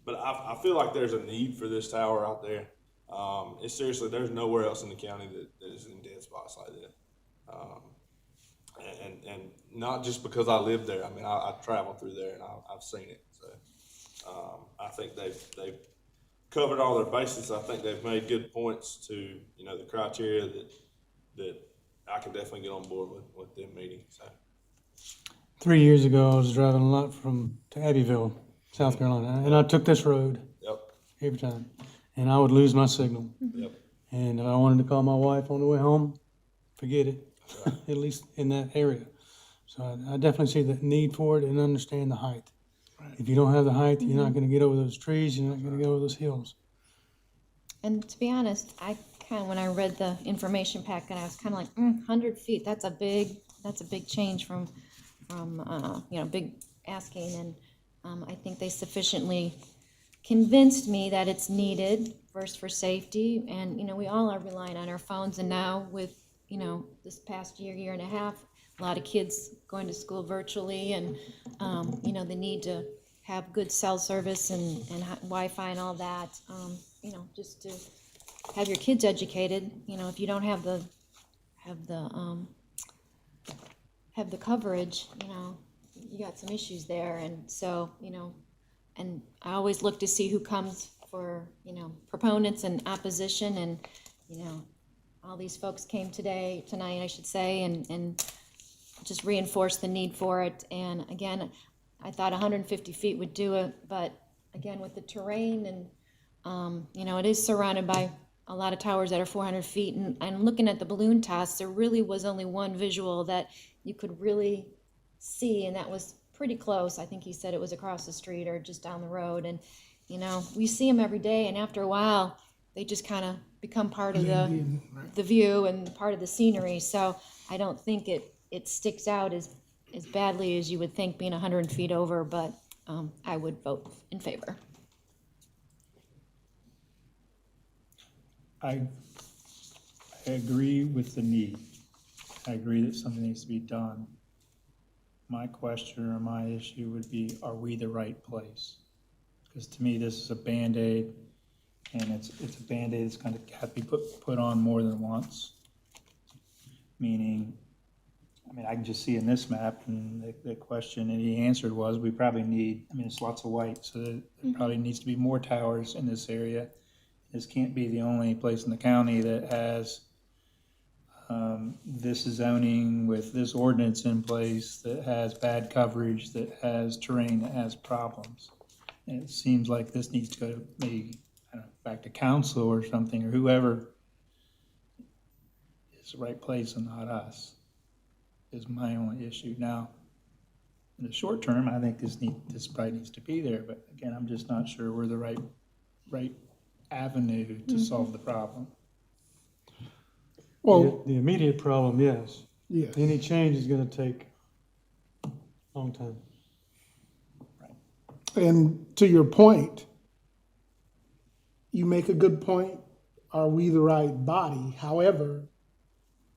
But I feel like there's a need for this tower out there. It's seriously, there's nowhere else in the county that is in dead spots like this. And not just because I live there. I mean, I travel through there and I've seen it. So I think they've covered all their bases. I think they've made good points to the criteria that I can definitely get on board with them meeting. So 3 years ago, I was driving a lot to Abbeville, South Carolina, and I took this road Yep. every time, and I would lose my signal. Yep. And if I wanted to call my wife on the way home, forget it, at least in that area. So I definitely see the need for it and understand the height. If you don't have the height, you're not gonna get over those trees, you're not gonna get over those hills. And to be honest, I kind of, when I read the information packet, I was kind of like, 100 feet, that's a big change from, big asking. And I think they sufficiently convinced me that it's needed, first for safety. And, we all are relying on our phones. And now with, this past year and a half, a lot of kids going to school virtually and, the need to have good cell service and Wi-Fi and all that, just to have your kids educated. If you don't have the coverage, you got some issues there. And so, and I always look to see who comes for, proponents and opposition. And, all these folks came tonight, I should say, and just reinforced the need for it. And again, I thought 150 feet would do it, but again, with the terrain and, it is surrounded by a lot of towers that are 400 feet. And looking at the balloon toss, there really was only one visual that you could really see, and that was pretty close. I think he said it was across the street or just down the road. And, we see them every day, and after a while, they just kind of become part of the view and part of the scenery. So I don't think it sticks out as badly as you would think being 100 feet over, but I would vote in favor. I agree with the need. I agree that something needs to be done. My question or my issue would be, are we the right place? Because to me, this is a Band-Aid, and it's a Band-Aid that's going to have to be put on more than once. Meaning, I can just see in this map, and the question that he answered was, we probably need, it's lots of white, so there probably needs to be more towers in this area. This can't be the only place in the county that has this zoning with this ordinance in place that has bad coverage, that has terrain that has problems. And it seems like this needs to go to maybe, back to council or something, or whoever is the right place and not us, is my only issue. Now, in the short term, I think this probably needs to be there, but again, I'm just not sure we're the right avenue to solve the problem. Well, The immediate problem, yes. yes. Any change is gonna take a long time. And to your point, you make a good point. Are we the right body? However,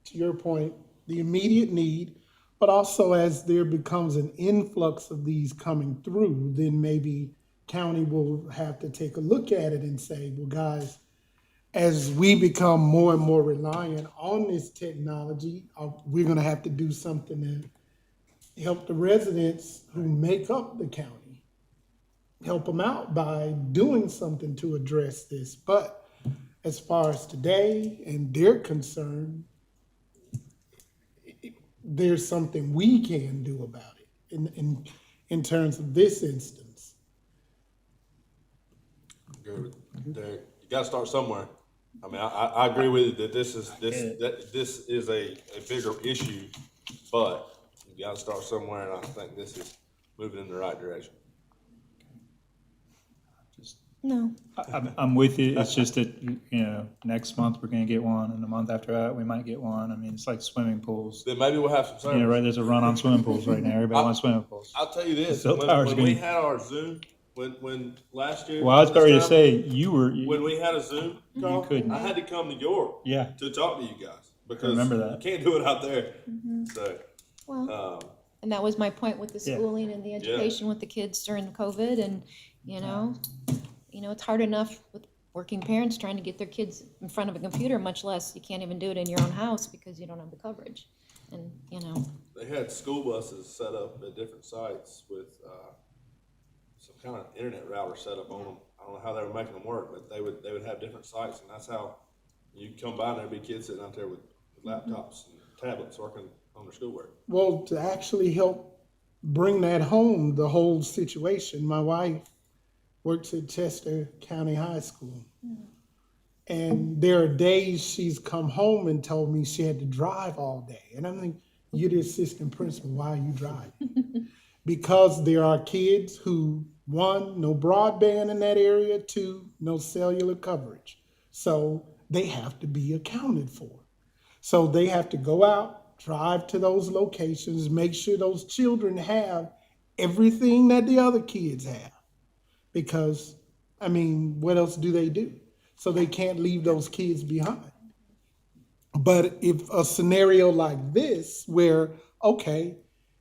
to your point, the immediate need, but also as there becomes an influx of these coming through, then maybe county will have to take a look at it and say, well, guys, as we become more and more reliant on this technology, we're going to have to do something to help the residents who make up the county. Help them out by doing something to address this. But as far as today and they're concerned, there's something we can do about it in terms of this instance. Good. Derek, you gotta start somewhere. I agree with you that this is a bigger issue, but you gotta start somewhere, and I think this is moving in the right direction. No. I'm with you. It's just that, next month we're gonna get one, and the month after that, we might get one. It's like swimming pools. Then maybe we'll have some service. Right, there's a run on swimming pools right now. Everybody wants swimming pools. I'll tell you this, Cell when towers we gonna- had our Zoom, when last year. Well, I was this ready to time, say, you were, when we had a Zoom call, couldn't. I had to come to York yeah, to talk to you guys because remember that. you can't do it out there. So, Well, and that was my point with the Yeah. schooling and the education with the kids during COVID. And, it's hard enough with working parents trying to get their kids in front of a computer, much less you can't even do it in your own house because you don't have the coverage. And, they had school buses set up at different sites with some kind of internet router set up on them. I don't know how they were making them work, but they would have different sites, and that's how you come by and there'd be kids sitting out there with laptops and tablets working on their schoolwork. Well, to actually help bring that home, the whole situation, my wife works at Chester County High School. And there are days she's come home and told me she had to drive all day. And I'm like, you're the assistant principal, why are you driving? Because there are kids who, one, no broadband in that area, two, no cellular coverage. So they have to be accounted for. So they have to go out, drive to those locations, make sure those children have everything that the other kids have. Because, I mean, what else do they do? So they can't leave those kids behind. But if a scenario like this, where, okay,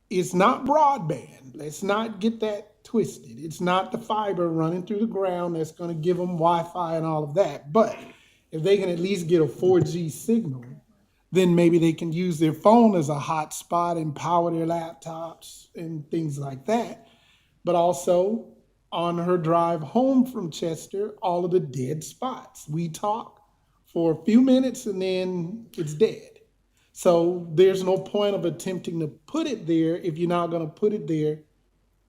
it's not broadband, let's not get that twisted. It's not the fiber running through the ground that's going to give them Wi-Fi and all of that. But if they can at least get a 4G signal, then maybe they can use their phone as a hotspot and power their laptops and things like that. But also, on her drive home from Chester, all of the dead spots. We talk for a few minutes and then it's dead. So there's no point of attempting to put it there if you're not going to put it there.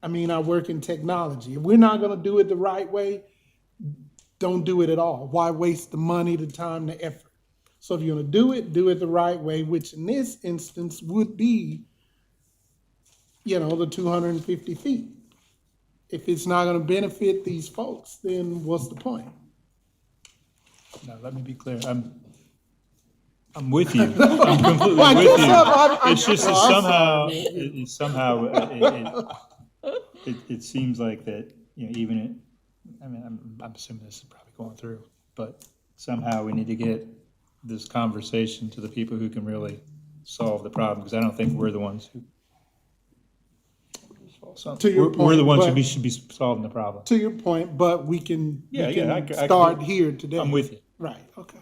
I mean, I work in technology. If we're not going to do it the right way, don't do it at all. Why waste the money, the time, the effort? So if you're going to do it the right way, which in this instance would be, the 250 feet. If it's not going to benefit these folks, then what's the point? Now, let me be clear. I'm with you. I'm completely Well, I with guess you. I'm- It's just that I'm somehow it seems like that, even it, I mean, I'm assuming this is probably going through, but somehow we need to get this conversation to the people who can really solve the problem, because I don't think we're the ones who. To your We're the point, ones but- who should be solving the problem. To your point, but we can, I start here today. I'm with you. Right, okay.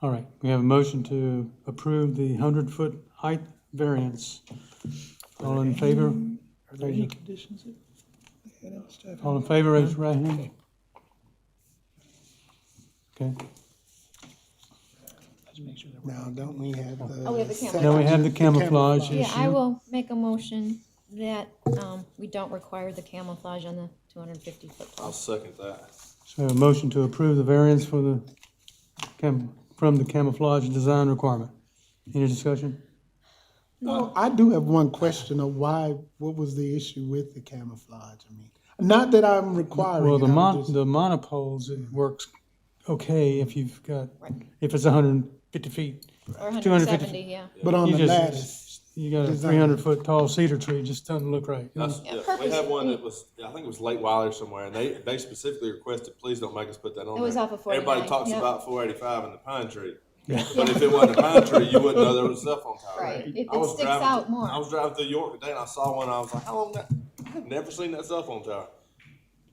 All right, we have a motion to approve the 100-foot height variance. All in favor? Are there any conditions? All in favor, raise your right hand. Okay. Now, don't we have the? Oh, we have the camouflage. Now we have the camouflage Yeah, I issue. will make a motion that we don't require the camouflage on the 250-foot I'll pole. second that. So a motion to approve the variance for the from the camouflage design requirement. Any discussion? No, I do have one question of what was the issue with the camouflage? I mean, not that I'm requiring Well, it, I'm just- the monopoles, it works okay if you've got, if it's 150 feet. Or 250 170, yeah. But on You the just- lattice. You got a design. 300-foot tall cedar tree, just doesn't look right. That's, Yeah, yeah, purpose- we had one that was, I think it was Lake Wiley somewhere, and they specifically requested, please don't make us put that on It was there. off of Everybody 49, talks yep. about 485 and the pine tree. But if it wasn't a pine tree, you wouldn't know there was a cell phone tower. Right, it I was sticks driving- out more. I was driving through York today and I saw one, I was like, how long that, I've never seen that cell phone tower.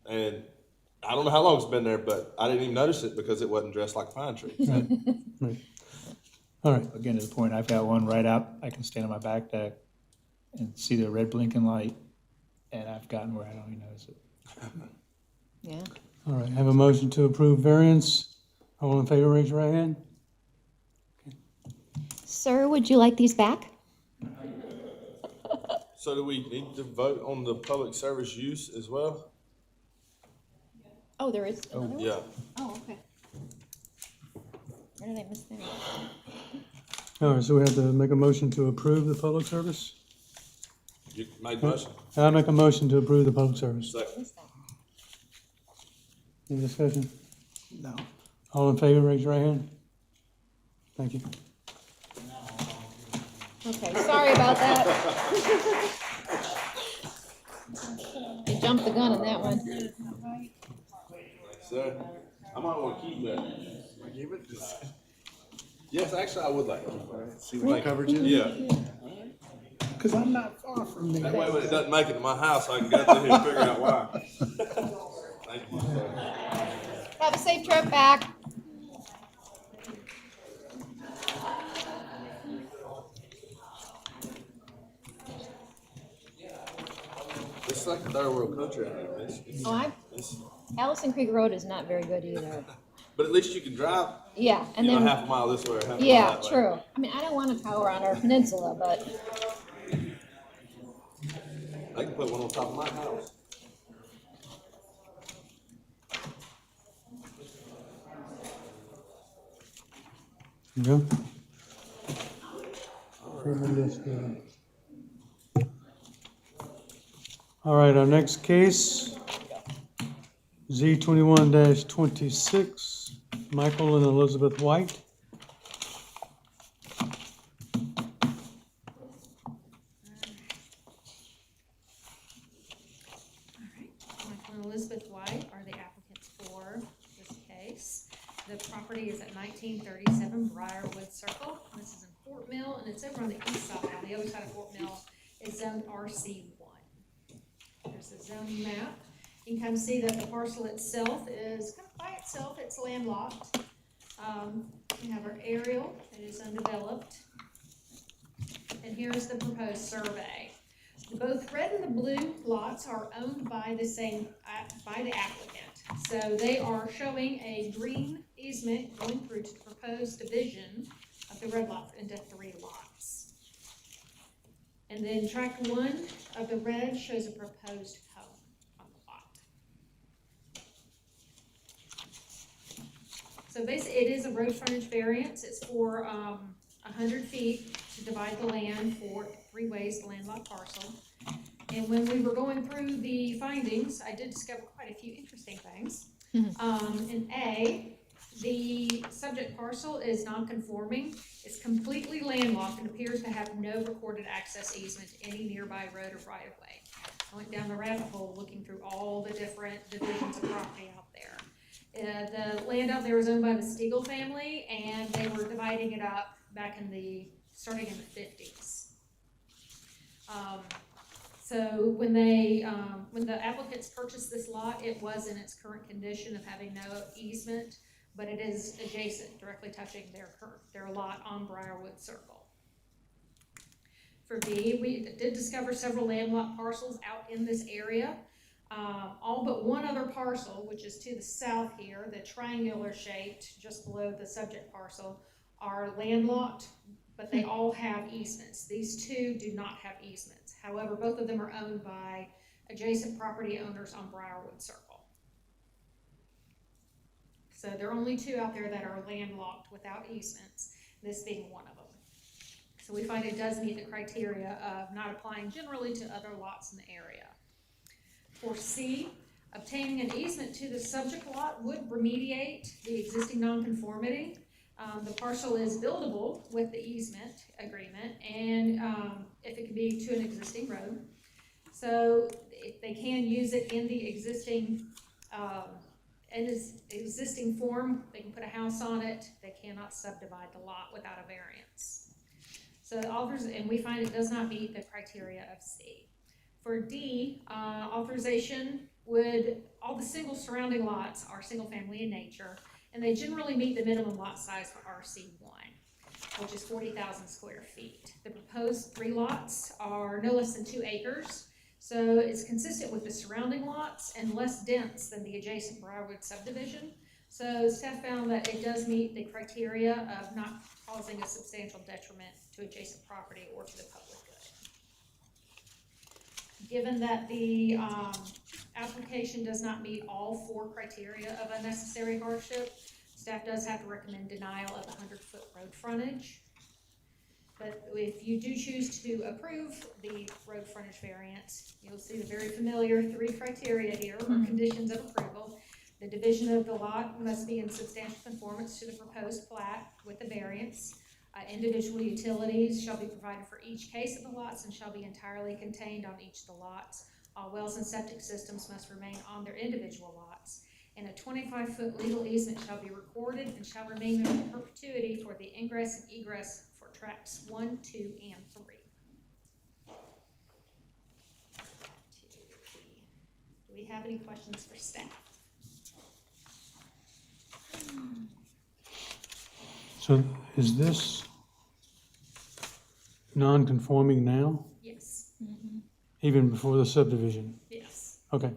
And I don't know how long it's been there, but I didn't even notice it because it wasn't dressed like a pine tree. So, Right. All right, Again, to the point, I've got one right out, I can stand on my back deck and see the red blinking light, and I've gotten where I don't even notice it. Yeah. all right, have a motion to approve variance. All in favor, raise your right hand. Sir, would you like these back? so do we need to vote on the public service use as well? Oh, there is another one? Yeah. Oh, okay. Where did I miss that? All right, so we have to make a motion to approve the public service. You made the motion? I make a motion to approve the public service. Second. Missed that. Any discussion? No. All in favor, raise your right hand. Thank you. Okay, sorry about that. I jumped the gun on that one. Sir, I might want to keep that. Yes, actually, I would like to keep that. See what the coverage is? Yeah. Because I'm not far from there. That way when it doesn't make it to my house, I can go through here and figure out why. Thank you, sir. Have a safe trip back. It's like a third world country out here. Allison Creek Road is not very good either. But at least you can drive, Yeah, and you know, then, half a mile this way or half a mile yeah, that way. true. I mean, I don't want a tower on our peninsula, but They can put one on top of my house. Yeah. All right, our next case, Z 21-26, Michael and Elizabeth White. Michael and Elizabeth White are the applicants for this case. The property is at 1937 Briarwood Circle. This is in Fort Mill, and it's over on the east side. The other side of Fort Mill is zoned RC1. There's a zoning map. You can kind of see that the parcel itself is kind of by itself. It's landlocked. We have our aerial. It is undeveloped. And here's the proposed survey. Both red and the blue lots are owned by the applicant. So they are showing a green easement going through to the proposed division of the red lot into 3 lots. And then track 1 of the red shows a proposed home on the lot. So basically, it is a road frontage variance. It's for 100 feet to divide the land for 3 ways, the landlocked parcel. And when we were going through the findings, I did discover quite a few interesting things. In A, the subject parcel is non-conforming. It's completely landlocked and appears to have no recorded access easement to any nearby road or right-of-way. I went down the rabbit hole looking through all the different divisions of property out there. The land out there was owned by the Stiegel family, and they were dividing it up back starting in the 50s. So when the applicants purchased this lot, it was in its current condition of having no easement, but it is adjacent, directly touching their lot on Briarwood Circle. For B, we did discover several landlocked parcels out in this area. All but one other parcel, which is to the south here, the triangular shaped just below the subject parcel, are landlocked, but they all have easements. These 2 do not have easements. However, both of them are owned by adjacent property owners on Briarwood Circle. So there are only 2 out there that are landlocked without easements, this being one of them. So we find it does meet the criteria of not applying generally to other lots in the area. For C, obtaining an easement to the subject lot would remediate the existing nonconformity. The parcel is buildable with the easement agreement, and if it can be to an existing road. So if they can use it in the existing form, they can put a house on it. They cannot subdivide the lot without a variance. So it offers, and we find it does not meet the criteria of C. For D, authorization would, all the single surrounding lots are single family in nature, and they generally meet the minimum lot size for RC1, which is 40,000 square feet. The proposed 3 lots are no less than 2 acres, so it's consistent with the surrounding lots and less dense than the adjacent Briarwood subdivision. So staff found that it does meet the criteria of not causing a substantial detriment to adjacent property or to the public good. Given that the application does not meet all 4 criteria of unnecessary hardship, staff does have to recommend denial of 100-foot road frontage. But if you do choose to approve the road frontage variance, you'll see the very familiar 3 criteria here, or conditions of approval. The division of the lot must be in substantial conformance to the proposed plat with the variance. Individual utilities shall be provided for each case of the lots and shall be entirely contained on each of the lots. All wells and septic systems must remain on their individual lots. And a 25-foot legal easement shall be recorded and shall remain there in perpetuity for the ingress and egress for tracts 1, 2, and 3. Do we have any questions for staff? So is this non-conforming now, Yes. even before the subdivision? Yes. Okay.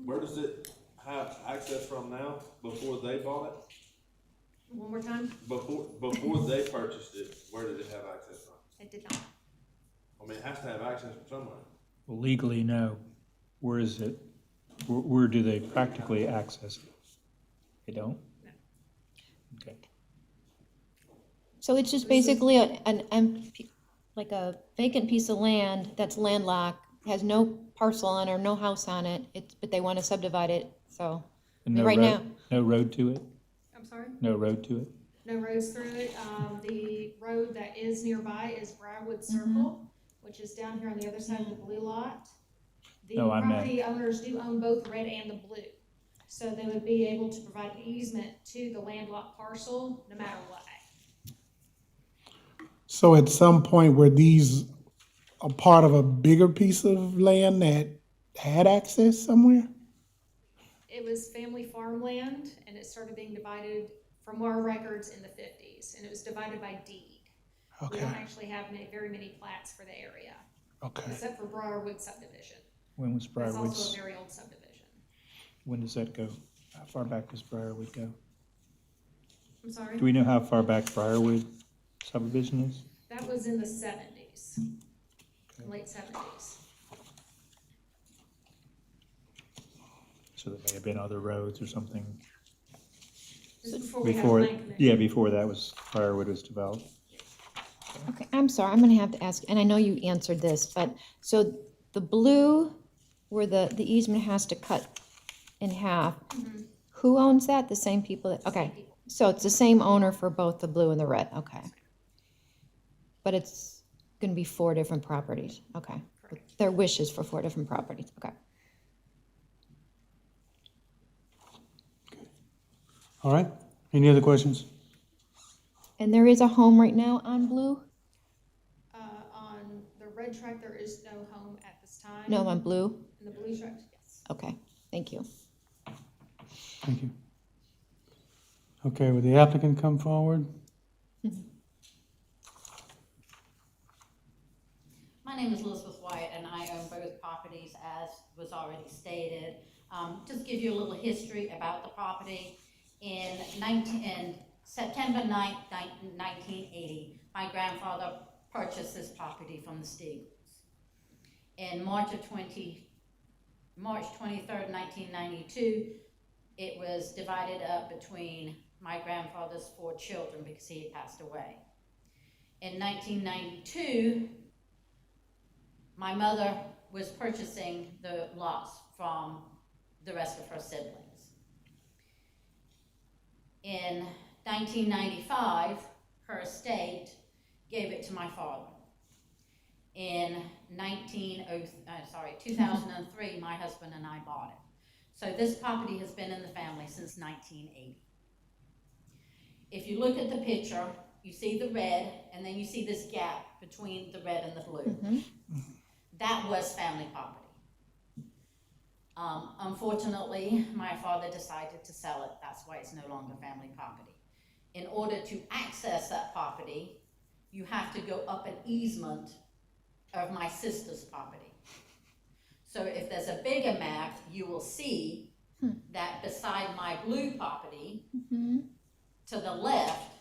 Where does it have access from now, before they bought it? One more time? Before they purchased it, where did it have access from? It did not. I mean, it has to have access from somewhere. Well, legally, no. Where is it? Where do they practically access it? They don't? Okay. So it's just basically an empty, like a vacant piece of land that's landlocked, has no parcel on it or no house on it, but they want to subdivide it, so. And I mean, no right road, now- no road to it? I'm sorry? No road to it? No roads through it. The road that is nearby is Briarwood Circle, which is down here on the other side of the blue lot. The No, I meant- property owners do own both the red and the blue. So they would be able to provide an easement to the landlocked parcel no matter what. So at some point, were these a part of a bigger piece of land that had access somewhere? It was family farmland and it started being divided from our records in the 50s, and it was divided by deed. We Okay, don't actually have very many plats for the area, okay. except for Briarwood subdivision. When was That's also Briarwood's, a very old subdivision. when does that go? How far back does Briarwood go? I'm sorry? Do we know how far back Briarwood subdivision is? That was in the 70s, late 70s. So there may have been other roads or something This is before we had a before, plan commission. yeah, before that was, Briarwood was developed. Okay, I'm sorry, I'm gonna have to ask, and I know you answered this, but, so the blue, where the easement has to cut in half, who owns that? The same people that, okay. So it's the same owner for both the blue and the red, okay. But it's gonna be 4 different properties, okay. Their wishes for 4 different properties, okay. All right, any other questions? And there is a home right now on blue? On the red track, there is no home at this time. No, on blue? In the blue track, yes. Okay, thank you. Thank you. Okay, will the applicant come forward? My name is Elizabeth White, and I own both properties, as was already stated. Just give you a little history about the property. In September 9th, 1980, my grandfather purchased this property from the Stiegels. In March 23rd, 1992, it was divided up between my grandfather's 4 children because he had passed away. In 1992, my mother was purchasing the lots from the rest of her siblings. In 1995, her estate gave it to my father. In 2003, my husband and I bought it. So this property has been in the family since 1980. If you look at the picture, you see the red, and then you see this gap between the red and the blue. That was family property. Unfortunately, my father decided to sell it. That's why it's no longer family property. In order to access that property, you have to go up an easement of my sister's property. So if there's a bigger map, you will see that beside my blue property, to the left,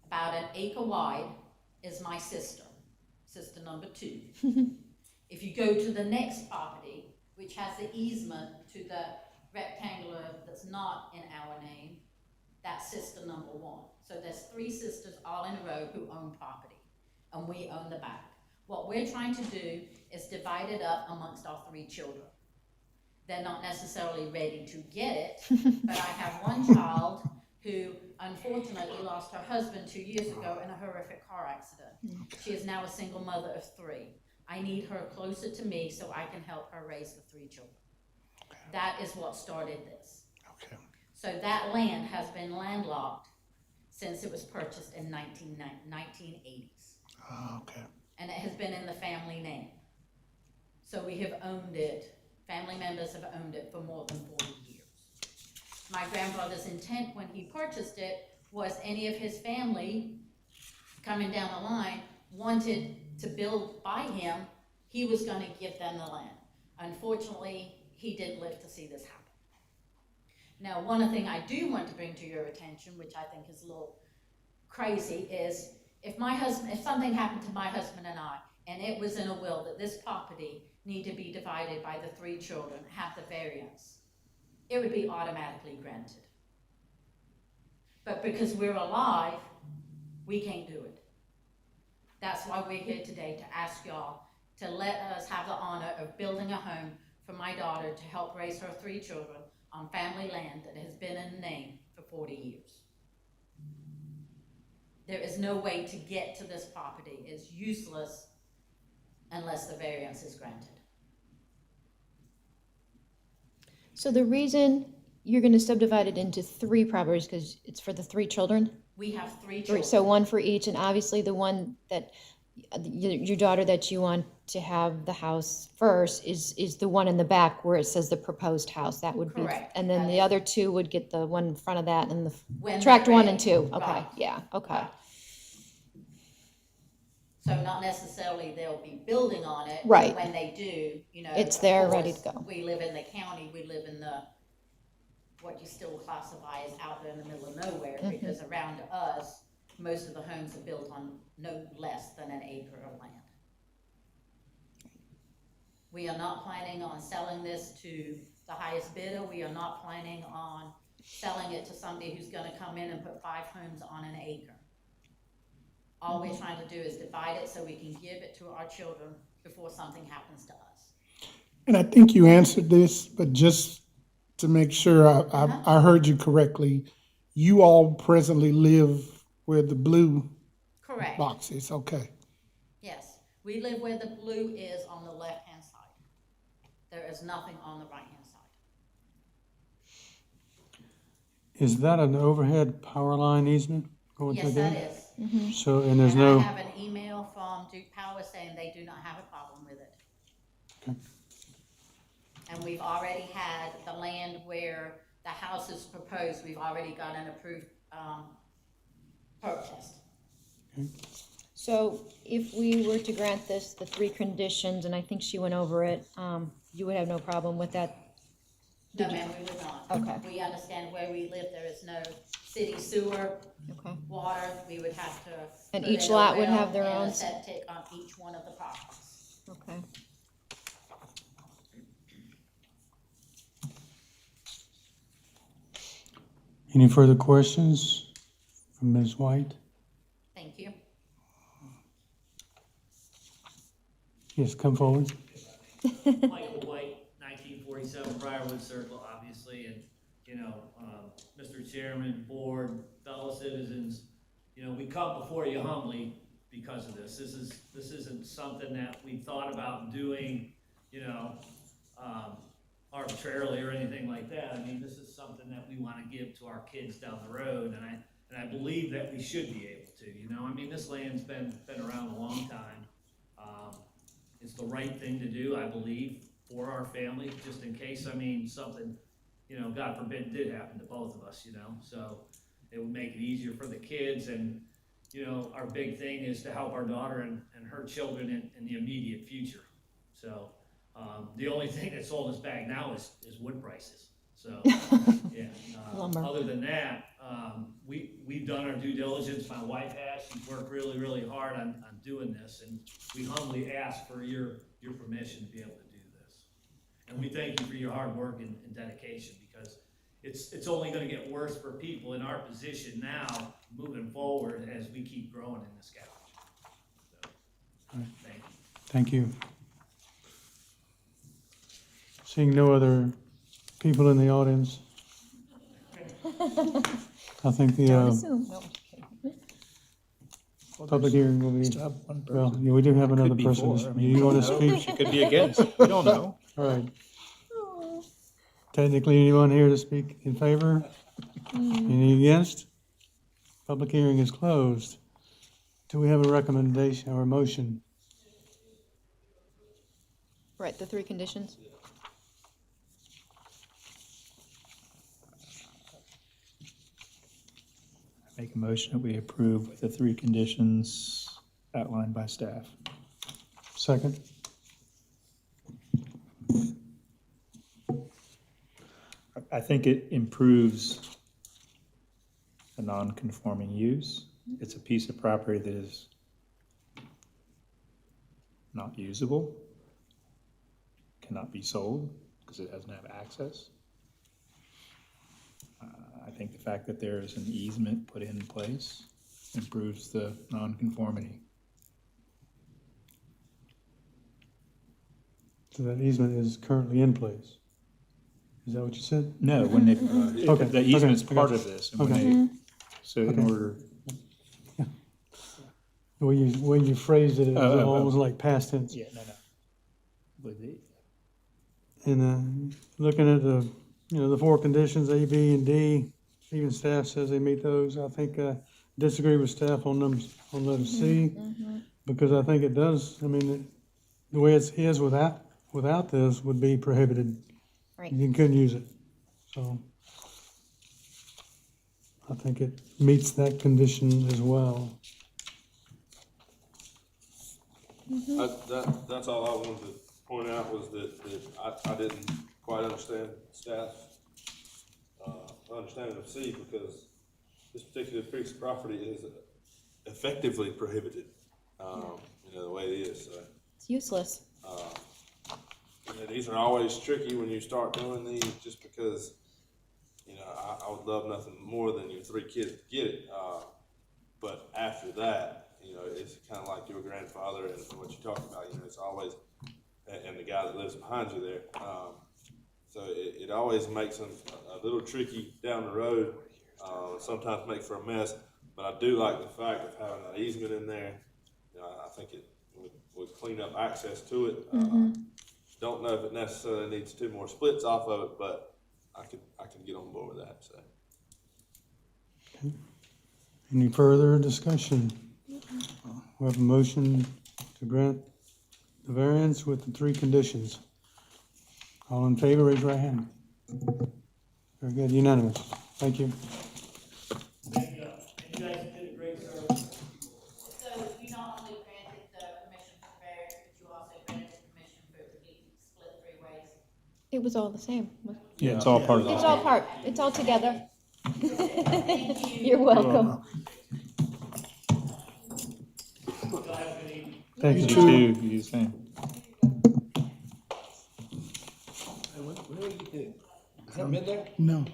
about an acre wide, is my sister number 2. If you go to the next property, which has the easement to the rectangular that's not in our name, that's sister number 1. So there's 3 sisters all in a row who own property, and we own the back. What we're trying to do is divide it up amongst our 3 children. They're not necessarily ready to get it, but I have one child who unfortunately lost her husband 2 years ago in a horrific car accident. She is now a single mother of 3. I need her closer to me so I can help her raise the 3 children. That is what started this. Okay. So that land has been landlocked since it was purchased in 1980s. Okay. And it has been in the family name. So we have owned it, family members have owned it for more than 40 years. My grandfather's intent when he purchased it was any of his family coming down the line wanted to build by him, he was going to give them the land. Unfortunately, he didn't live to see this happen. Now, one thing I do want to bring to your attention, which I think is a little crazy, is if something happened to my husband and I, and it was in a will that this property need to be divided by the 3 children, have the variance, it would be automatically granted. But because we're alive, we can't do it. That's why we're here today, to ask y'all to let us have the honor of building a home for my daughter to help raise her 3 children on family land that has been in the name for 40 years. There is no way to get to this property. It's useless unless the variance is granted. So the reason you're gonna subdivide it into 3 properties, because it's for the 3 children? We have 3 Three, children. so one for each, and obviously the one that, your daughter that you want to have the house first is the one in the back where it says the proposed house, that would be. Correct. And then the other 2 would get the one in front of that and When the tract they're 1 ready. and 2, okay, Right. yeah, okay. So not necessarily they'll be building on it. Right. When they do, you know. It's of there, course, ready to go. We live in the county, we live in the, what you still classify as out there in the middle of nowhere, Mm-hmm. because around us, most of the homes are built on no less than an acre of land. We are not planning on selling this to the highest bidder. We are not planning on selling it to somebody who's gonna come in and put 5 homes on an acre. All we're trying to do is divide it so we can give it to our children before something happens to us. And I think you answered this, but just to make sure I heard you correctly, you all presently live where the blue Correct. box is, okay. Yes, we live where the blue is on the left-hand side. There is nothing on the right-hand side. Is that an overhead power line easement going through Yes, there? that is. So, and there's And no, I have an email from Duke Power saying they do not have a problem with it. Okay. And we've already had the land where the house is proposed, we've already got an approved, perk test. So if we were to grant this, the 3 conditions, and I think she went over it, you would have no problem with that? No, ma'am, we would not. Okay. We understand where we live, there is no city sewer, Okay. water, we would have to. And put each in a lot would well have their and a own- septic on each one of the properties. Okay. any further questions from Ms. White? Thank you. Yes, come forward. Michael White, 1947 Briarwood Circle, obviously, and, Mr. Chairman, board, fellow citizens, we come before you humbly because of this. This isn't something that we thought about doing, arbitrarily or anything like that. I mean, this is something that we want to give to our kids down the road, and I believe that we should be able to, I mean, this land's been around a long time. It's the right thing to do, I believe, for our family, just in case, something, God forbid, did happen to both of us, so it would make it easier for the kids, and, our big thing is to help our daughter and her children in the immediate future. So, the only thing that's holding us back now is wood prices, so, yeah. Lumber. Other than that, we've done our due diligence, my wife has, she's worked really, really hard on doing this, and we humbly ask for your permission to be able to do this. And we thank you for your hard work and dedication, because it's only gonna get worse for people in our position now, moving forward, as we keep growing in this county. So, Right. thank you. Thank you. Seeing no other people in the audience, I think the Don't assume, no. public hearing will be, Still have one well, person. yeah, we do have Could another be person. four. Do I mean, you we want to don't know. speak? She could be against. We don't know. All right. Technically, anyone here to speak in favor? Any against? Public hearing is closed. Do we have a recommendation or a motion? Right, the 3 conditions? Make a motion that we approve with the 3 conditions outlined by staff. Second? I think it improves a non-conforming use. It's a piece of property that is not usable, cannot be sold because it doesn't have access. I think think the fact that there is an easement put in place improves the nonconformity. So that easement is currently in place. Is that what you said? No, when they, Okay, the easement's okay, part okay. of this, and when Okay. they, so in Okay. order, The way you phrased it, it was Oh. almost like past tense. yeah, no. With the, And looking at the, the four conditions, A, B, and D, even staff says they meet those. I think disagree with staff on letter C, because I think it does, the way it is without this would be prohibited. Right. You couldn't use it. So I think it meets that condition as well. That's all I wanted to point out was that I didn't quite understand staff's understanding of C, because this particular piece of property is effectively prohibited, the way it is, so. It's useless. These are always tricky when you start doing these, just because, I would love nothing more than your 3 kids to get it. But after that, it's kind of like your grandfather and what you talked about, it's always, and the guy that lives behind you there. So it always makes them a little tricky down the road, sometimes make for a mess. But I do like the fact of having that easement in there. I think it would clean up access to it. Don't know if it necessarily needs 2 more splits off of it, but I can get on board with that, so. Okay. Any further discussion? We have a motion to grant the variance with the 3 conditions. All in favor, raise your right hand. Very good, unanimous. Thank you. And you guys did a great service. So you not only granted the permission for the variance, but you also granted permission for it to be split 3 ways? It was all the same. yeah, it's all part of It's it. it's all together. You're welcome. Thank you. You too, you the same. Come in there? No.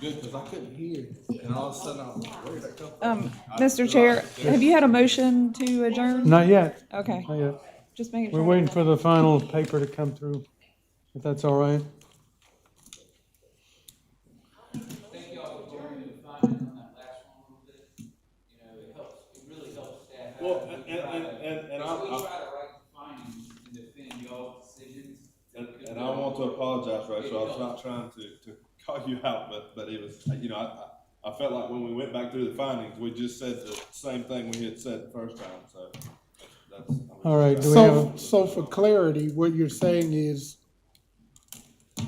Good, because I couldn't hear, and all of a sudden where did that come from? Mr. Chair, have you had a motion to adjourn? Not yet, Okay, not yet. just making We're sure. waiting for the final paper to come through, if that's all right. Thank y'all for going into the findings on that last one a little bit. It helps, it really helps staff out. Well, We and try I, to write the findings and defend y'all's decisions. and I want to apologize, Rachel, I was not trying to call you out, but it was, I felt like when we went back through the findings, we just said the same thing we had said the first time, so that's. All right, do we have, So for clarity, what you're saying is,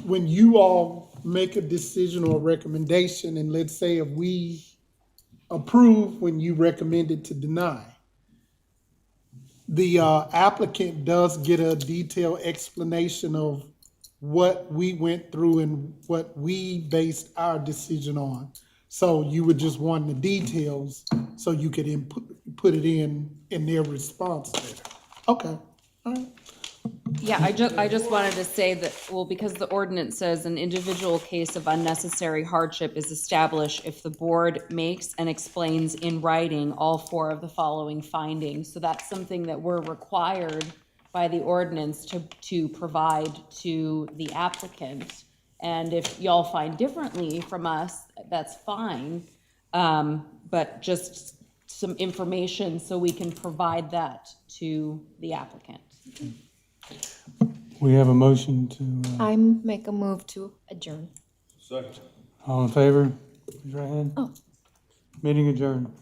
when you all make a decision or a recommendation, and let's say if we approve when you recommended to deny, the applicant does get a detailed explanation of what we went through and what we based our decision on. So you would just want the details so you could put it in their response letter. Okay, all right. Yeah, I just wanted to say that, well, because the ordinance says an individual case of unnecessary hardship is established if the board makes and explains in writing all 4 of the following findings. So that's something that we're required by the ordinance to provide to the applicant. And if y'all find differently from us, that's fine. But just some information so we can provide that to the applicant. we have a motion to, I make a move to adjourn. Second. all in favor, raise your right hand. Oh. Meeting adjourned.